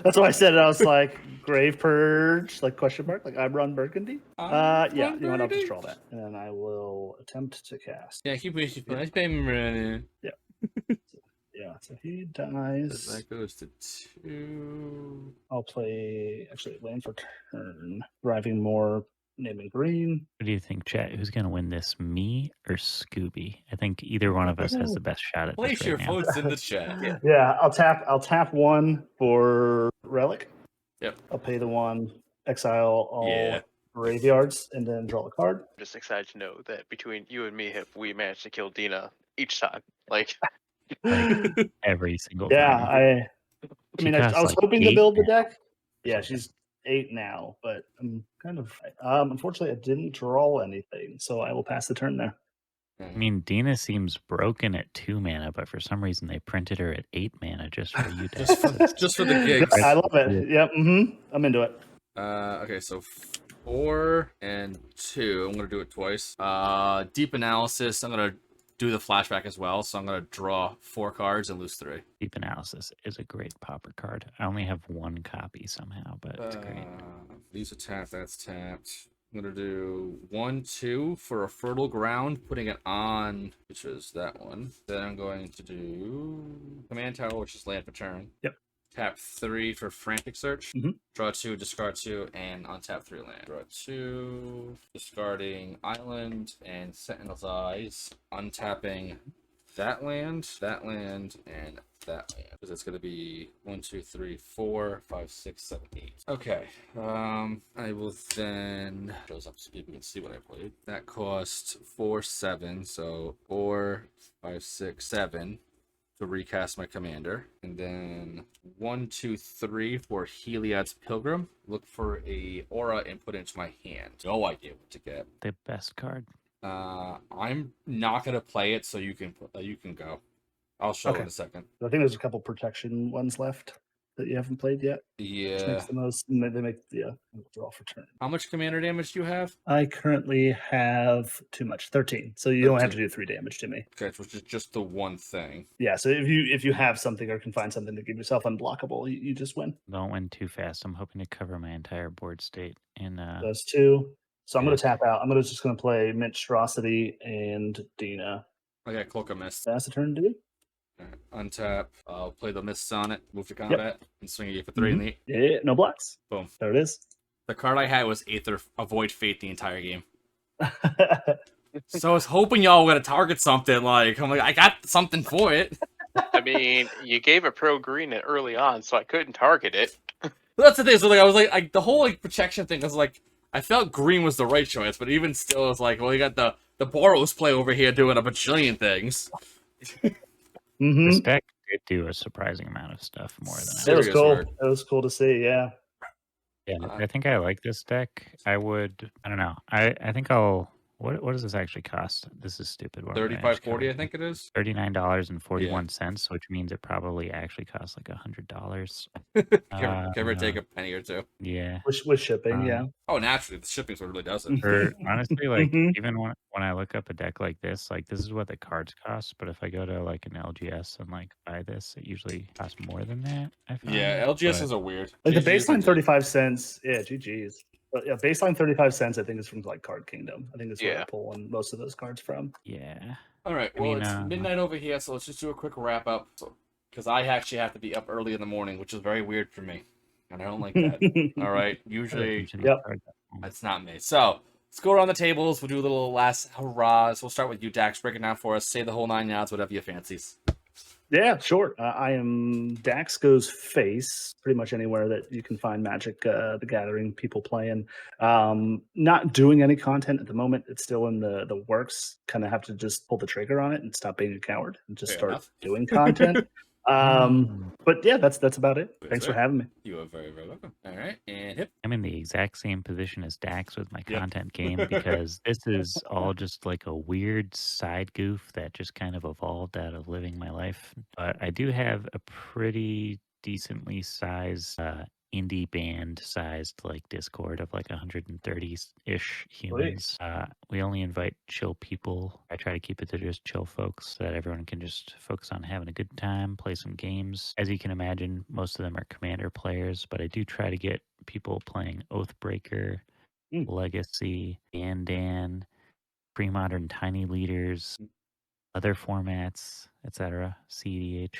That's why I said it. I was like, Grave Purge, like question mark, like I'm Ron Burgundy. Yeah. You know what? I'll just draw that, and then I will attempt to cast. Yeah, keep running. Yeah. So he dies. That goes to 2. I'll play actually land for turn, driving more, naming green. What do you think, chat? Who's going to win this, me or Scooby? I think either one of us has the best shot at Place this your right now. votes in the chat. Yeah. I'll tap 1 for relic. Yep. I'll pay the 1, exile all Yeah. graveyards, and then draw a card. I'm just excited to know that between you and me, have we managed to kill Dina each time? Like, Every single Yeah, time. I mean, I costs was like hoping to 8 build the now. deck. Yeah, she's 8 now, but I'm kind of unfortunately I didn't draw anything, so I will pass the turn there. I mean, Dina seems broken at 2 mana, but for some reason they printed her at 8 mana just for you. just for the gigs. I love it. Yep. I'm into it. Okay, so 4 and 2. I'm gonna do it twice. Deep analysis. I'm gonna do the flashback as well, so I'm gonna draw 4 cards and lose 3. Deep Analysis is a great popper card. I only have 1 copy somehow, but it's great. These are tapped. That's tapped. I'm gonna do 1, 2 for a fertile ground, putting it on, which is that one. Then I'm going to do command tower, which is land for turn. Yep. Tap 3 for frantic search. Mhm. Draw 2, discard 2, and untap 3 land. Draw 2, discarding island and Sentinel's Eyes, untapping that land, and that land, because it's going to be 1, 2, 3, 4, 5, 6, 7, 8. Okay. I will then shows up so people can see what I played. That cost 4, 7, so 4, 5, 6, 7 to recast my commander, and then 1, 2, 3 for Heliod's Pilgrim. Look for a aura and put it into my hand. No idea what to get. The best card. I'm not gonna play it, so you can go. I'll show Okay. in a second. I think there's a couple protection ones left that you haven't played yet. Which Yeah. makes the most. They make draw for turn. How much commander damage do you have? I currently have too much, 13. So you only have to do 3 damage to me. Okay, which is just the one thing. Yeah. So if you have something or can find something to give yourself unblockable, you just win. Don't win too fast. I'm hoping to cover my entire board state in Those 2. So I'm Yeah. going to tap out. I'm just going to play Minstrosity and Dina. I got Cloak of Mist. That's the turn, dude. Alright, untap. I'll play the Mists on it. Move to combat and swing you for 3 in the. Yeah, no blocks. Boom. There it is. The card I had was Aether Avoid Fate the entire game. So I was hoping y'all were gonna target something. I'm like, I got something for it. I mean, you gave a pro green it early on, so I couldn't target it. That's the thing. So I was like the whole protection thing was like, I felt green was the right choice, but even still, it's like, well, you got the Boros play over here doing a bajillion things. This deck did do a surprising amount of stuff more than I It Serious was cool. work. It was cool to see. Yeah. Yeah, I think I like this deck. I don't know. I think I'll. What does this actually cost? This is stupid. What am I actually $35.40, I covering? think it is. $39.41, which means it probably actually costs like $100. Give or take a penny or two. Yeah. With shipping, yeah. Oh, naturally, the shipping's what really does it. Or honestly, like Mhm. even when I look up a deck like this is what the cards cost. But if I go to like an LGS and like buy this, it usually costs more than that. I find. Yeah, LGS But is a weird. Like the GG's baseline is- 35 cents. Yeah, GG's. But yeah, baseline 35 cents, I think, is from like Card Kingdom. I think that's where Yeah. they're pulling most of those cards from. yeah. All right, I well, mean, it's midnight over here, so let's just do a quick wrap up. Because I actually have to be up early in the morning, which is very weird for me. And I don't like that. All right, usually Yep. that's not me. So let's go around the tables. We'll do a little last hurrahs. We'll start with you, Dax. Break it down for us. Say the whole 9 yards, whatever you fancies. Yeah, sure. I am Dax goes face pretty much anywhere that you can find Magic the Gathering people playing. Not doing any content at the moment. It's still in the works. Kind of have to just pull the trigger on it and stop being a coward and just Fair start enough. doing content. But yeah, that's about it. Thanks for having me. You are very, very welcome. All right, and hip. I'm in the exact same position as Dax with my content game because this is all just like a weird side goof that just kind of evolved out of living my life. But I do have a pretty decently sized indie band sized like Discord of like 130-ish humans. We only invite chill people. I try to keep it to just chill folks so that everyone can just focus on having a good time, play some games. As you can imagine, most of them are Commander players, but I do try to get people playing Oathbreaker, Legacy, Dan, pre-modern Tiny Leaders, other formats, etc. CEDH,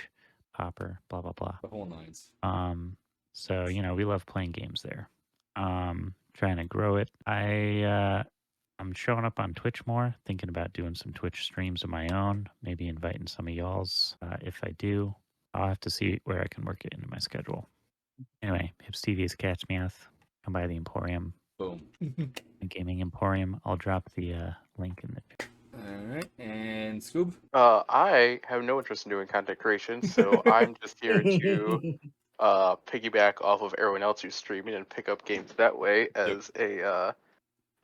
Popper, blah blah blah. The whole nines. So we love playing games there. Trying to grow it. I'm showing up on Twitch more. Thinking about doing some Twitch streams of my own. Maybe inviting some of y'all's. If I do, I'll have to see where I can work it into my schedule. Anyway, Hips TV is Catch Me Out. Come by the Emporium. Boom. The Gaming Emporium. I'll drop the link in the. All right, and Scoob. I have no interest in doing content creation, so I'm just here to piggyback off of everyone else who's streaming and pick up games that way as a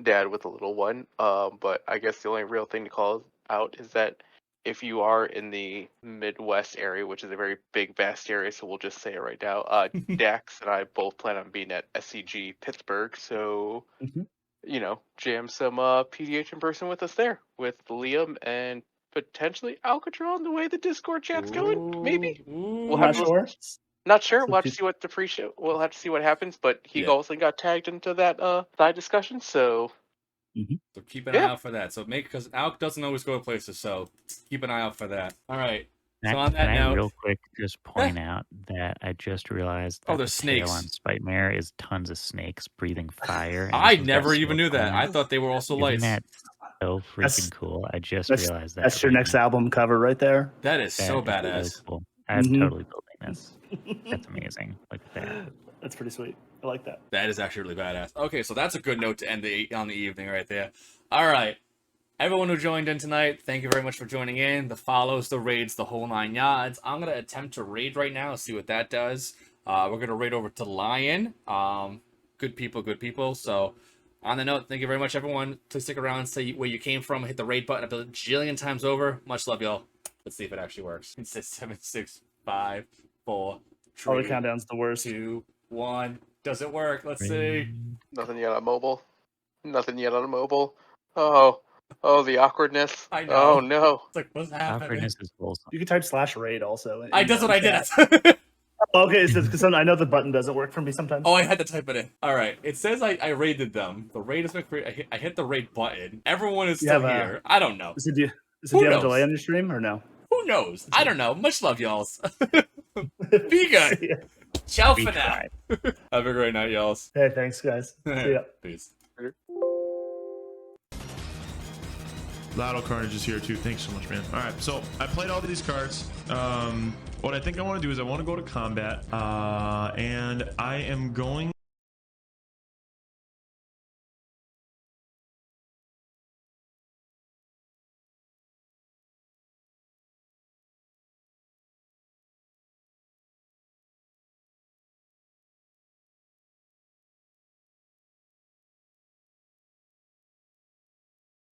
dad with a little one. But I guess the only real thing to call out is that if you are in the Midwest area, which is a very big, vast area, so we'll just say it right now, Dax and I both plan on being at SCG Pittsburgh, so jam some PDH in person with us there with Liam and potentially Alcatraz the way the Discord chat's going. Maybe we'll have Not sure. We'll have to see what the pre-show. We'll have to see what happens. But he also got tagged into that side discussion. So So keep an eye out for that. So because Alc doesn't always go to places, so keep an eye out for that. All right. So on that note, real quick, just point out that I just realized that there's the snakes tail on Spite is tons of snakes breathing fire. I never even knew that. I thought they were also lights. Isn't that so freaking cool? I just realized that. That's your next album cover right there. That is so badass. So cool. I'm totally building this. That's amazing. Look at that. That's pretty sweet. I like that. That is actually really badass. Okay, so that's a good note to end on the evening right there. All right. Everyone who joined in tonight, thank you very much for joining in. The follows, the raids, the whole 9 yards. I'm going to attempt to raid right now, see what that does. We're going to raid over to Lion. Good people. So on the note, thank you very much, everyone. Please stick around and say where you came from. Hit the raid button a bajillion times over. Much love, y'all. Let's see if it actually works. It says 7, 6, 5, 4, 3, all the countdown's the worst. 2, 1. Does it work? Let's see. Nothing yet on mobile. Oh, the awkwardness. I know. Oh no. It's like, what's happening? Awkwardness is wholesome. You can type /raid also. That's what I did. Okay, so because I know the button doesn't work for me sometimes. Oh, I had to type it in. All right. It says I raided them. The raid has been created. I hit the raid button. Everyone is still here. I don't know. Do you have a delay on your stream or no? Who knows? I don't know. Much love, y'all. Be good. Ciao for now. Have a great night, y'all. Hey, thanks, guys. See ya. Peace. Lotto Carnage is here too. Thanks so much, man. All right, so I played all of these cards. What I think I want to do is I want to go to combat, and I am going